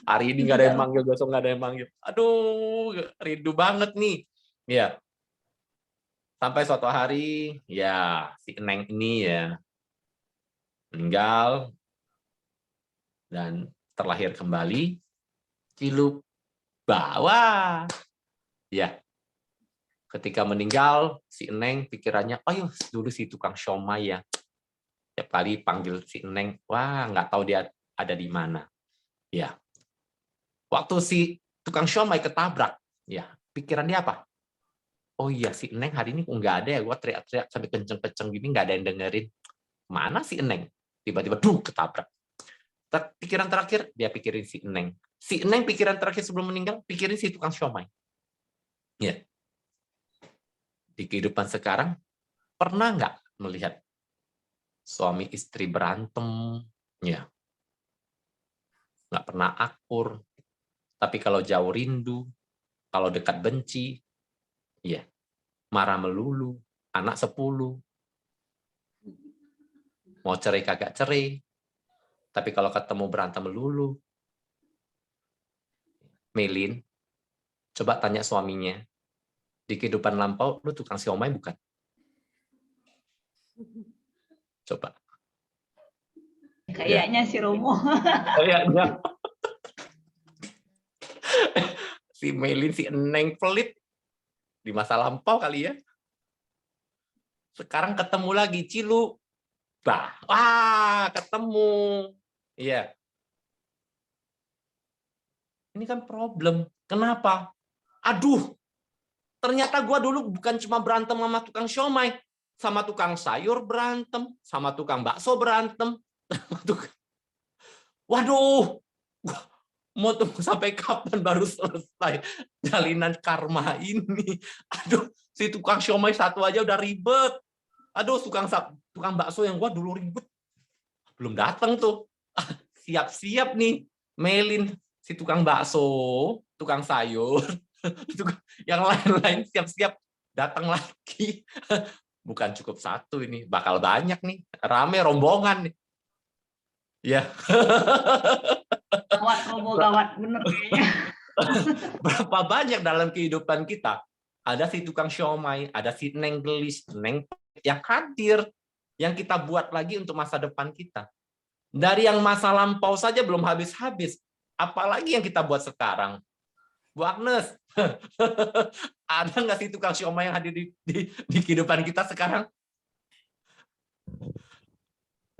Hari ini nggak ada yang manggil, besok nggak ada yang manggil. Aduh, rindu banget nih. Ya, sampai suatu hari, ya si Neng ini ya meninggal dan terlahir kembali Ciluba. Wah, ya. Ketika meninggal, si Neng pikirannya, oh yuk, dulu si tukang siomay ya. Tiap kali panggil si Neng, wah nggak tahu dia ada di mana. Ya, waktu si tukang siomay ketabrak, ya pikiran dia apa? Oh iya, si Neng hari ini kok nggak ada ya, gue teriak-teriak sampai kenceng-kenceng gini nggak ada yang dengerin. Mana si Neng? Tiba-tiba ketabrak. Pikiran terakhir dia pikirin si Neng. Si Neng pikiran terakhir sebelum meninggal pikirin si tukang siomay. Ya. Di kehidupan sekarang pernah nggak melihat suami istri berantem? Ya. Nggak pernah akur. Tapi kalau jauh rindu, kalau dekat benci, ya marah melulu, anak 10. Mau cerai kagak cerai. Tapi kalau ketemu berantem melulu. Melin, coba tanya suaminya. Di kehidupan lampau, lu tukang siomay bukan? Coba. Kayaknya si Romo. Kayaknya. Si Melin, si Neng pelit. Di masa lampau kali ya. Sekarang ketemu lagi, Ciluba. Wah, ketemu. Iya. Ini kan problem. Kenapa? Aduh, ternyata gua dulu bukan cuma berantem sama tukang siomay. Sama tukang sayur berantem. Sama tukang bakso berantem. Waduh, mau tunggu sampai kapan baru selesai jalinan karma ini. Aduh, si tukang siomay satu aja udah ribet. Aduh, tukang bakso yang gua dulu ribet. Belum datang tuh. Siap-siap nih, Melin, si tukang bakso, tukang sayur, yang lain-lain siap-siap datang lagi. Bukan cukup satu ini, bakal banyak nih. Rame rombongan nih. Ya. Gawat, Romo, gawat. Bener kayaknya. Berapa banyak dalam kehidupan kita ada si tukang siomay, ada si Neng gelis, Neng yang hadir, yang kita buat lagi untuk masa depan kita. Dari yang masa lampau saja belum habis-habis, apalagi yang kita buat sekarang. Bu Agnes, ada nggak sih tukang siomay yang hadir di kehidupan kita sekarang?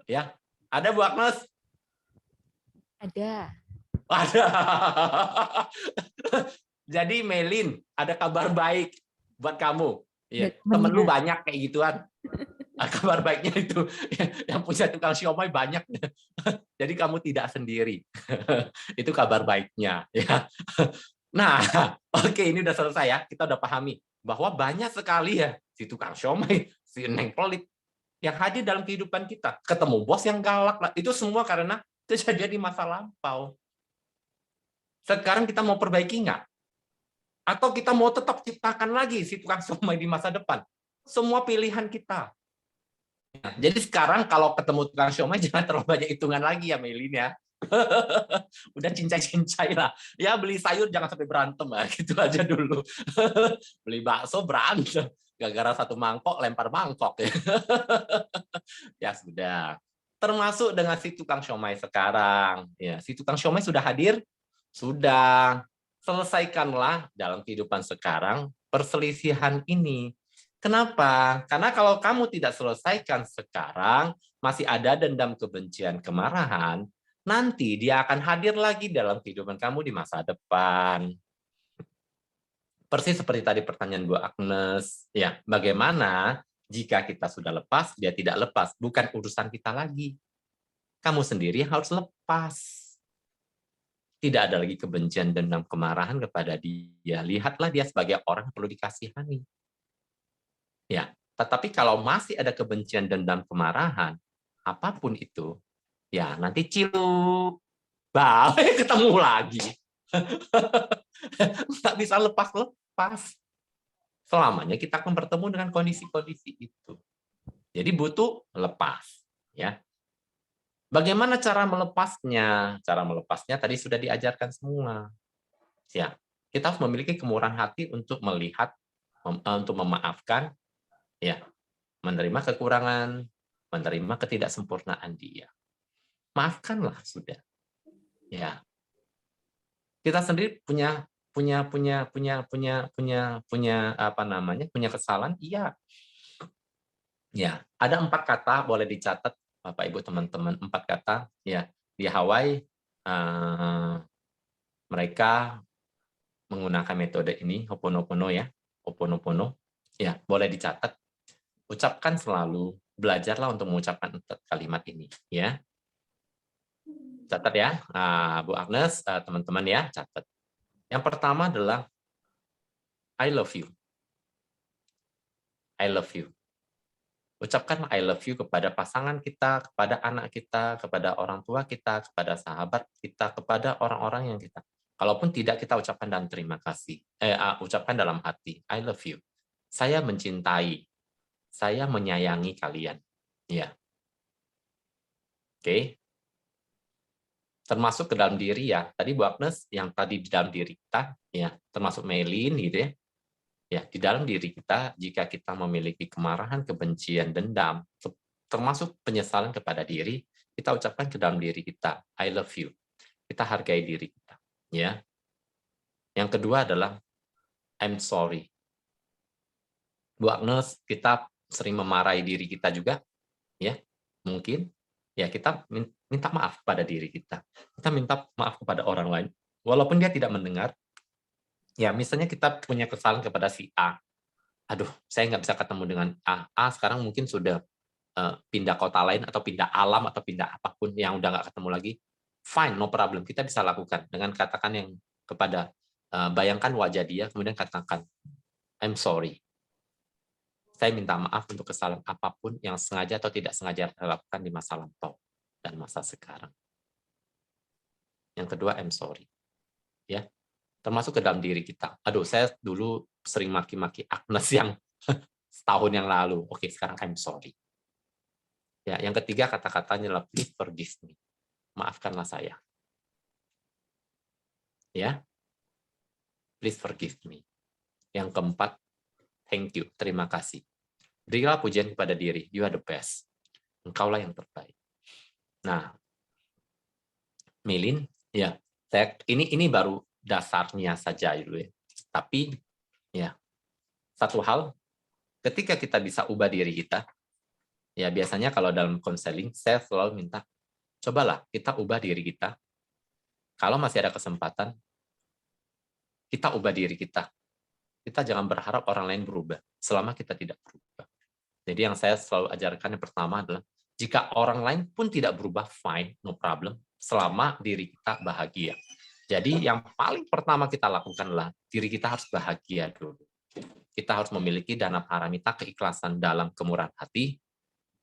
Ya, ada Bu Agnes? Ada. Ada. Jadi Melin, ada kabar baik buat kamu. Ya, temen lu banyak kayak gituan. Kabar baiknya itu yang punya tukang siomay banyak. Jadi kamu tidak sendiri. Itu kabar baiknya. Ya. Nah, oke, ini udah selesai ya. Kita udah pahami bahwa banyak sekali ya si tukang siomay, si Neng pelit yang hadir dalam kehidupan kita. Ketemu bos yang galak lah. Itu semua karena kejadian di masa lampau. Sekarang kita mau perbaiki nggak? Atau kita mau tetap ciptakan lagi si tukang siomay di masa depan? Semua pilihan kita. Jadi sekarang kalau ketemu tukang siomay jangan terlalu banyak hitungan lagi ya Melin ya. Udah cincai-cincai lah. Ya beli sayur jangan sampai berantem lah. Gitu aja dulu. Beli bakso berantem. Gara-gara satu mangkok lempar mangkok ya. Ya sudah. Termasuk dengan si tukang siomay sekarang. Ya, si tukang siomay sudah hadir? Sudah. Selesaikanlah dalam kehidupan sekarang perselisihan ini. Kenapa? Karena kalau kamu tidak selesaikan sekarang, masih ada dendam, kebencian, kemarahan, nanti dia akan hadir lagi dalam kehidupan kamu di masa depan. Persis seperti tadi pertanyaan Bu Agnes, ya, bagaimana jika kita sudah lepas, dia tidak lepas, bukan urusan kita lagi. Kamu sendiri harus lepas. Tidak ada lagi kebencian, dendam, kemarahan kepada dia. Lihatlah dia sebagai orang yang perlu dikasihani. Ya, tetapi kalau masih ada kebencian, dendam, kemarahan, apapun itu, ya nanti Ciluba ketemu lagi. Nggak bisa lepas-lepas. Selamanya kita akan bertemu dengan kondisi-kondisi itu. Jadi butuh lepas. Ya. Bagaimana cara melepasnya? Cara melepasnya tadi sudah diajarkan semua. Ya, kita harus memiliki kemurahan hati untuk melihat, untuk memaafkan, ya, menerima kekurangan, menerima ketidaksempurnaan dia. Maafkanlah sudah. Ya, kita sendiri punya apa namanya, punya kesalahan. Iya. Ya, ada 4 kata boleh dicatat Bapak Ibu teman-teman, 4 kata ya. Di Hawaii mereka menggunakan metode ini Ho'oponopono ya. Ho'oponopono. Ya, boleh dicatat. Ucapkan selalu, belajarlah untuk mengucapkan 4 kalimat ini ya. Catat ya. Bu Agnes, teman-teman ya, catat. Yang pertama adalah I love you. I love you. Ucapkan I love you kepada pasangan kita, kepada anak kita, kepada orang tua kita, kepada sahabat kita, kepada orang-orang yang kita. Kalaupun tidak, kita ucapkan dalam terima kasih. Ucapkan dalam hati, I love you. Saya mencintai, saya menyayangi kalian. Ya. Oke. Termasuk ke dalam diri ya. Tadi Bu Agnes yang tadi di dalam diri kita, ya, termasuk Melin gitu ya. Ya, di dalam diri kita, jika kita memiliki kemarahan, kebencian, dendam, termasuk penyesalan kepada diri, kita ucapkan ke dalam diri kita, I love you. Kita hargai diri kita. Ya. Yang kedua adalah, I'm sorry. Bu Agnes, kita sering memarahi diri kita juga, ya, mungkin, ya kita minta maaf kepada diri kita. Kita minta maaf kepada orang lain, walaupun dia tidak mendengar. Ya, misalnya kita punya kesalahan kepada si A. Aduh, saya nggak bisa ketemu dengan A. A sekarang mungkin sudah pindah kota lain, atau pindah alam, atau pindah apapun yang udah nggak ketemu lagi. Fine, no problem. Kita bisa lakukan dengan katakan yang kepada, bayangkan wajah dia, kemudian katakan, I'm sorry. Saya minta maaf untuk kesalahan apapun yang sengaja atau tidak sengaja dilakukan di masa lampau dan masa sekarang. Yang kedua, I'm sorry. Ya. Termasuk ke dalam diri kita. Aduh, saya dulu sering maki-maki Agnes yang setahun yang lalu. Oke, sekarang I'm sorry. Ya, yang ketiga kata-katanya adalah please forgive me. Maafkanlah saya. Ya. Please forgive me. Yang keempat, thank you, terima kasih. Berilah pujian kepada diri, you are the best. Engkaulah yang terbaik. Nah, Melin, ya, ini baru dasarnya saja dulu ya. Tapi ya, satu hal, ketika kita bisa ubah diri kita, ya biasanya kalau dalam konseling saya selalu minta, cobalah kita ubah diri kita. Kalau masih ada kesempatan, kita ubah diri kita. Kita jangan berharap orang lain berubah selama kita tidak berubah. Jadi yang saya selalu ajarkan yang pertama adalah, jika orang lain pun tidak berubah, fine, no problem, selama diri kita bahagia. Jadi yang paling pertama kita lakukan adalah diri kita harus bahagia dulu. Kita harus memiliki dana paramita, keikhlasan dalam kemurahan hati.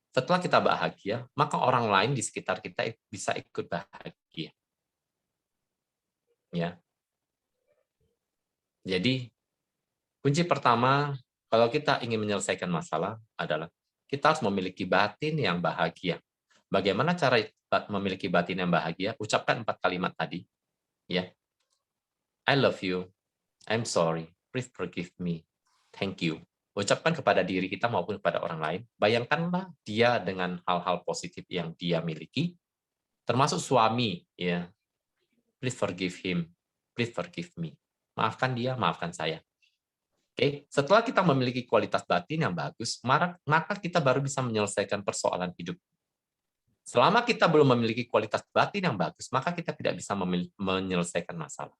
Setelah kita bahagia, maka orang lain di sekitar kita bisa ikut bahagia. Ya. Jadi kunci pertama kalau kita ingin menyelesaikan masalah adalah kita harus memiliki batin yang bahagia. Bagaimana cara memiliki batin yang bahagia? Ucapkan 4 kalimat tadi. Ya, I love you, I'm sorry, please forgive me, thank you. Ucapkan kepada diri kita maupun kepada orang lain. Bayangkanlah dia dengan hal-hal positif yang dia miliki, termasuk suami, ya. Please forgive him, please forgive me. Maafkan dia, maafkan saya. Oke, setelah kita memiliki kualitas batin yang bagus, maka kita baru bisa menyelesaikan persoalan hidup. Selama kita belum memiliki kualitas batin yang bagus, maka kita tidak bisa menyelesaikan masalah.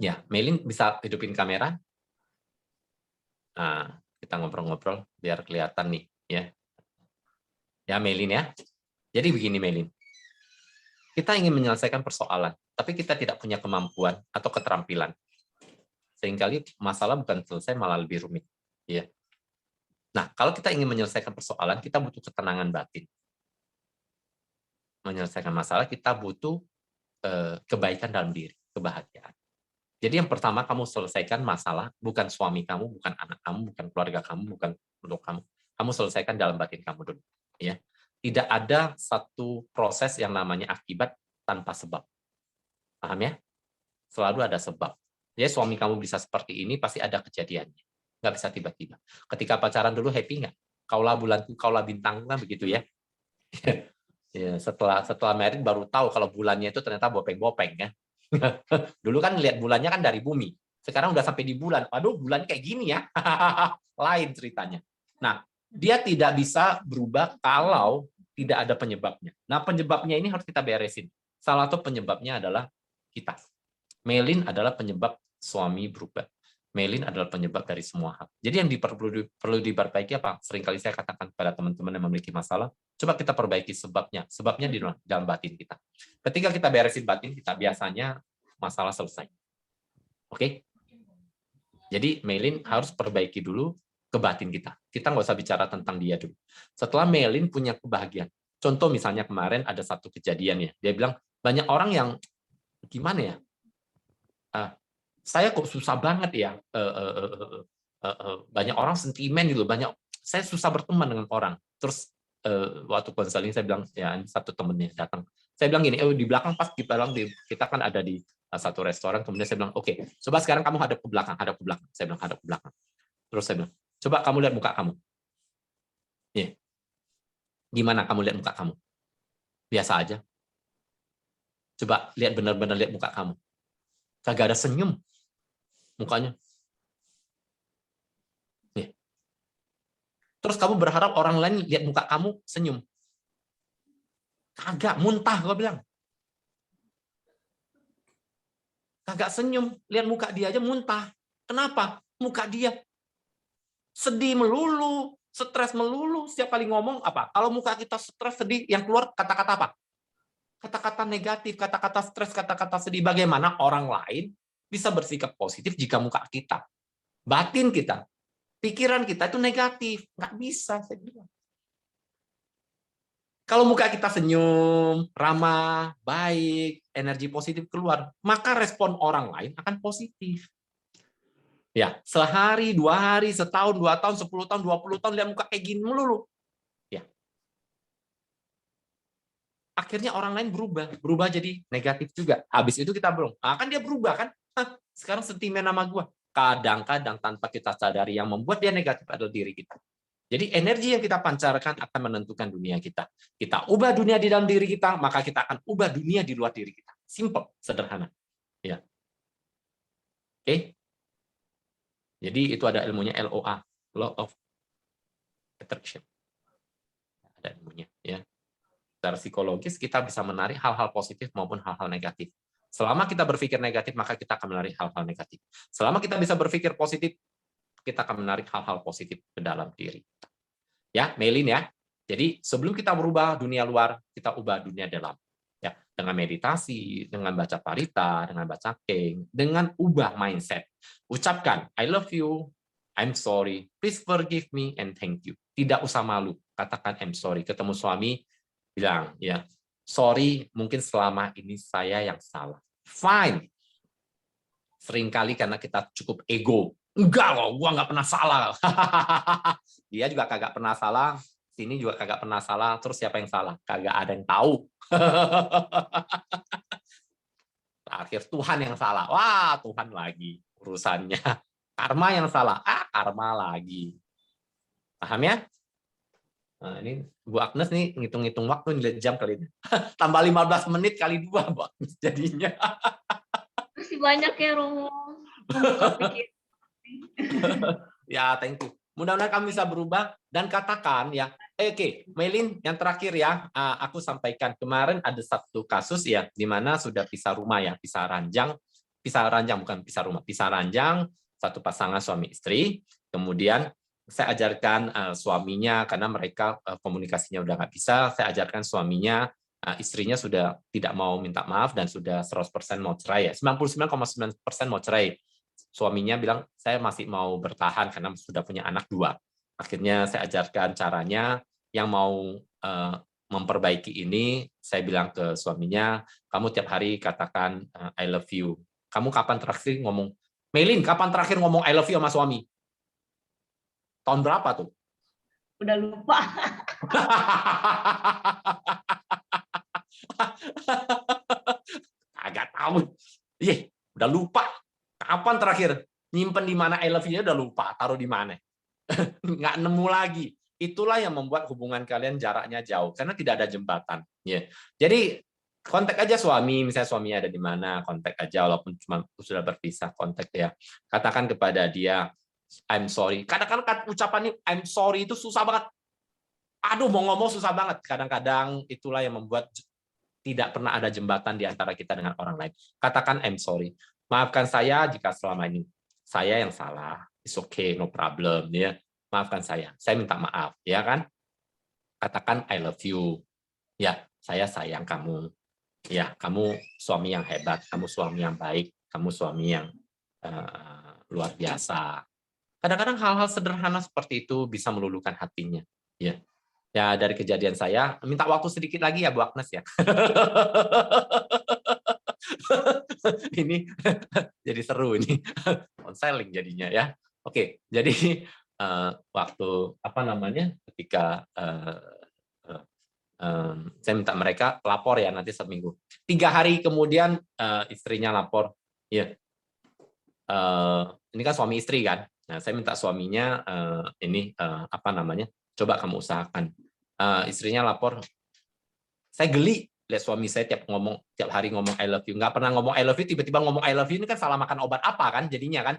Ya, Melin bisa hidupin kamera? Nah, kita ngobrol-ngobrol biar kelihatan nih, ya. Ya, Melin ya. Jadi begini, Melin. Kita ingin menyelesaikan persoalan, tapi kita tidak punya kemampuan atau keterampilan. Seringkali masalah bukan selesai, malah lebih rumit. Ya. Nah, kalau kita ingin menyelesaikan persoalan, kita butuh ketenangan batin. Menyelesaikan masalah, kita butuh kebaikan dalam diri, kebahagiaan. Jadi yang pertama, kamu selesaikan masalah, bukan suami kamu, bukan anak kamu, bukan keluarga kamu, bukan untuk kamu. Kamu selesaikan dalam batin kamu dulu. Ya. Tidak ada satu proses yang namanya akibat tanpa sebab. Paham ya? Selalu ada sebab. Jadi suami kamu bisa seperti ini, pasti ada kejadiannya. Nggak bisa tiba-tiba. Ketika pacaran dulu happy nggak? Kaulah bulanku, kaulah bintangku, kan begitu ya. Ya, setelah married baru tahu kalau bulannya itu ternyata bopeng-bopeng ya. Dulu kan lihat bulannya kan dari bumi. Sekarang udah sampai di bulan. Aduh, bulan kayak gini ya. Lain ceritanya. Nah, dia tidak bisa berubah kalau tidak ada penyebabnya. Nah, penyebabnya ini harus kita beresin. Salah satu penyebabnya adalah kita. Melin adalah penyebab suami berubah. Melin adalah penyebab dari semua hal. Jadi yang perlu diperbaiki apa? Seringkali saya katakan kepada teman-teman yang memiliki masalah, coba kita perbaiki sebabnya. Sebabnya di dalam batin kita. Ketika kita beresin batin kita, biasanya masalah selesai. Oke? Jadi Melin harus perbaiki dulu ke batin kita. Kita nggak usah bicara tentang dia dulu. Setelah Melin punya kebahagiaan. Contoh misalnya kemarin ada satu kejadian ya. Dia bilang, banyak orang yang gimana ya? Saya kok susah banget ya. Banyak orang sentimen gitu. Saya susah berteman dengan orang. Terus waktu konseling saya bilang, ya satu temennya datang. Saya bilang gini, di belakang pas kita kan ada di satu restoran. Kemudian saya bilang, oke, coba sekarang kamu hadap ke belakang. Saya bilang hadap ke belakang. Terus saya bilang, coba kamu lihat muka kamu. Yeah. Gimana kamu lihat muka kamu? Biasa aja. Coba lihat benar-benar lihat muka kamu. Kagak ada senyum mukanya. Nih. Terus kamu berharap orang lain lihat muka kamu senyum. Kagak, muntah gue bilang. Kagak senyum, lihat muka dia aja muntah. Kenapa? Muka dia sedih melulu, stres melulu. Setiap kali ngomong apa? Kalau muka kita stres, sedih, yang keluar kata-kata apa? Kata-kata negatif, kata-kata stres, kata-kata sedih. Bagaimana orang lain bisa bersikap positif jika muka kita, batin kita, pikiran kita itu negatif? Nggak bisa, saya bilang. Kalau muka kita senyum, ramah, baik, energi positif keluar, maka respon orang lain akan positif. Ya, sehari, 2 hari, setahun, 2 tahun, 10 tahun, 20 tahun, lihat muka kayak gini melulu. Ya. Akhirnya orang lain berubah jadi negatif juga. Habis itu kita belum, kan dia berubah kan? Sekarang sentimen sama gua. Kadang-kadang tanpa kita sadari yang membuat dia negatif adalah diri kita. Jadi energi yang kita pancarkan akan menentukan dunia kita. Kita ubah dunia di dalam diri kita, maka kita akan ubah dunia di luar diri kita. Simple, sederhana. Ya. Oke. Jadi itu ada ilmunya LOA, Law of Attraction. Ada ilmunya, ya. Secara psikologis kita bisa menarik hal-hal positif maupun hal-hal negatif. Selama kita berpikir negatif, maka kita akan menarik hal-hal negatif. Selama kita bisa berpikir positif, kita akan menarik hal-hal positif ke dalam diri. Ya, Melin ya. Jadi sebelum kita berubah dunia luar, kita ubah dunia dalam. Ya, dengan meditasi, dengan baca parita, dengan baca keng, dengan ubah mindset. Ucapkan, I love you, I'm sorry, please forgive me, and thank you. Tidak usah malu, katakan I'm sorry. Ketemu suami, bilang, ya, sorry, mungkin selama ini saya yang salah. Fine. Seringkali karena kita cukup ego. Enggak loh, gua nggak pernah salah. Dia juga kagak pernah salah, sini juga kagak pernah salah. Terus siapa yang salah? Kagak ada yang tahu. Akhir Tuhan yang salah. Wah, Tuhan lagi urusannya. Karma yang salah. Karma lagi. Paham ya? Nah, ini Bu Agnes nih ngitung-ngitung waktu, lihat jam kali ini. Tambah 15 menit kali 2, Bu Agnes jadinya. Masih banyak ya, Romo. Ya, thank you. Mudah-mudahan kamu bisa berubah dan katakan ya. Oke, Melin, yang terakhir ya, aku sampaikan kemarin ada satu kasus ya, di mana sudah pisah rumah ya, pisah ranjang bukan pisah rumah, pisah ranjang, satu pasangan suami istri. Kemudian saya ajarkan suaminya karena mereka komunikasinya udah nggak bisa. Saya ajarkan suaminya, istrinya sudah tidak mau minta maaf dan sudah 100% mau cerai ya, 99,9% mau cerai. Suaminya bilang, saya masih mau bertahan karena sudah punya anak 2. Akhirnya saya ajarkan caranya, yang mau memperbaiki ini, saya bilang ke suaminya, kamu tiap hari katakan I love you. Kamu kapan terakhir ngomong, Melin, kapan terakhir ngomong I love you sama suami? Tahun berapa tuh? udah lupa. Agak tahu. Ih, udah lupa. Kapan terakhir nyimpen di mana I love you-nya udah lupa, taruh di mana. Nggak nemu lagi. Itulah yang membuat hubungan kalian jaraknya jauh karena tidak ada jembatan. Ya. Jadi kontak aja suami, misalnya suaminya ada di mana, kontak aja walaupun cuma sudah berpisah, kontak ya. Katakan kepada dia, I'm sorry. Kadang-kadang ucapan I'm sorry itu susah banget. Aduh, mau ngomong susah banget. Kadang-kadang itulah yang membuat tidak pernah ada jembatan di antara kita dengan orang lain. Katakan I'm sorry. Maafkan saya jika selama ini saya yang salah. It's okay, no problem. Ya, maafkan saya. Saya minta maaf, ya kan? Katakan I love you. Ya, saya sayang kamu. Ya, kamu suami yang hebat, kamu suami yang baik, kamu suami yang luar biasa. Kadang-kadang hal-hal sederhana seperti itu bisa meluluhkan hatinya. Ya, ya dari kejadian saya, minta waktu sedikit lagi ya Bu Agnes ya. Ini jadi seru ini, konseling jadinya ya. Oke, jadi waktu apa namanya ketika saya minta mereka lapor ya nanti seminggu. 3 hari kemudian istrinya lapor, ya ini kan suami istri kan. Nah, saya minta suaminya ini apa namanya, coba kamu usahakan. Istrinya lapor, saya geli lihat suami saya tiap hari ngomong I love you, nggak pernah ngomong I love you, tiba-tiba ngomong I love you, ini kan salah makan obat apa kan jadinya kan.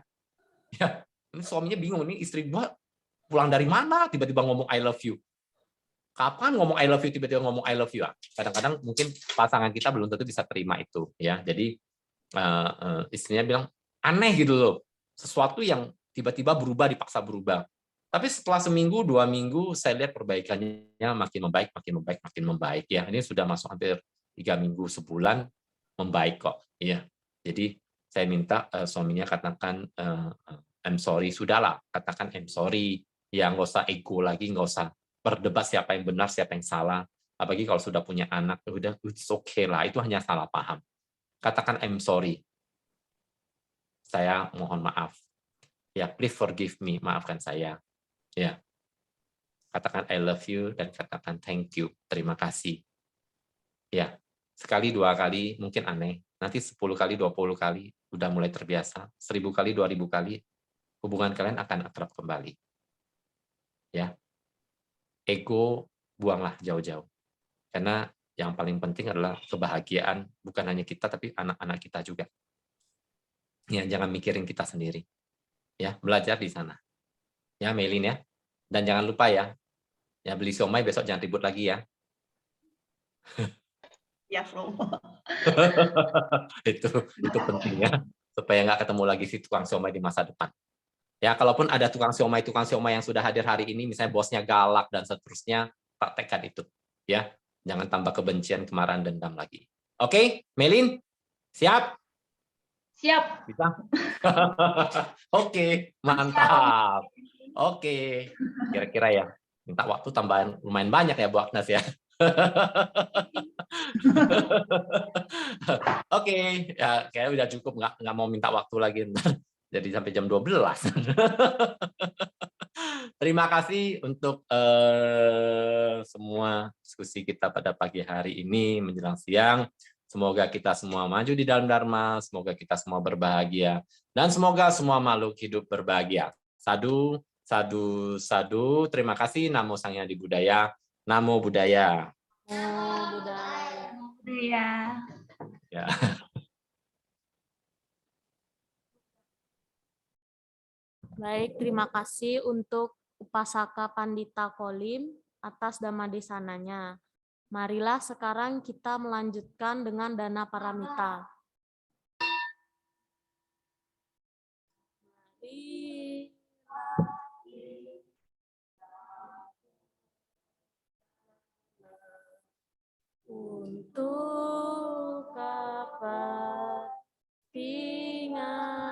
Ya, ini suaminya bingung, ini istri gua pulang dari mana tiba-tiba ngomong I love you. Kapan ngomong I love you tiba-tiba ngomong I love you? Kadang-kadang mungkin pasangan kita belum tentu bisa terima itu ya. Jadi istrinya bilang aneh gitu loh, sesuatu yang tiba-tiba berubah, dipaksa berubah. Tapi setelah seminggu, 2 minggu, saya lihat perbaikannya makin membaik, makin membaik, makin membaik ya. Ini sudah masuk hampir 3 minggu, sebulan, membaik kok. Iya. Jadi saya minta suaminya katakan I'm sorry, sudahlah, katakan I'm sorry. Ya nggak usah ego lagi, nggak usah berdebat siapa yang benar, siapa yang salah. Apalagi kalau sudah punya anak, udah it's okay lah, itu hanya salah paham. Katakan I'm sorry. Saya mohon maaf. Ya, please forgive me, maafkan saya. Ya. Katakan I love you dan katakan thank you, terima kasih. Ya. Sekali, 2 kali mungkin aneh. Nanti 10 kali, 20 kali udah mulai terbiasa. 1000 kali, 2000 kali hubungan kalian akan akrab kembali. Ya. Ego buanglah jauh-jauh. Karena yang paling penting adalah kebahagiaan bukan hanya kita tapi anak-anak kita juga. Ya, jangan mikirin kita sendiri. Ya, belajar di sana. Ya, Melin ya. Dan jangan lupa ya. Ya, beli siomay besok jangan ribut lagi ya. Ya, Bro. itu penting ya. Supaya nggak ketemu lagi si tukang siomay di masa depan. Ya, kalaupun ada tukang siomay yang sudah hadir hari ini, misalnya bosnya galak dan seterusnya, praktekkan itu. Ya, jangan tambah kebencian, kemarahan, dendam lagi. Oke, Melin, siap? Siap. Bisa? Oke, mantap. Oke, kira-kira ya. Minta waktu tambahan lumayan banyak ya Bu Agnes ya. Oke, ya kayaknya udah cukup, nggak mau minta waktu lagi. Jadi sampai jam 12. Terima kasih untuk semua diskusi kita pada pagi hari ini menjelang siang. Semoga kita semua maju di dalam Dharma, semoga kita semua berbahagia, dan semoga semua makhluk hidup berbahagia. Sadu, sadu, sadu. Terima kasih. Namo Sang Hyang Adi Budaya. Namo Buddhaya. Budaya. Iya. Ya. Baik, terima kasih untuk Upasaka Pandita Kolim atas Dhammadesananya. Marilah sekarang kita melanjutkan dengan Dana Paramita. Untuk kepentingan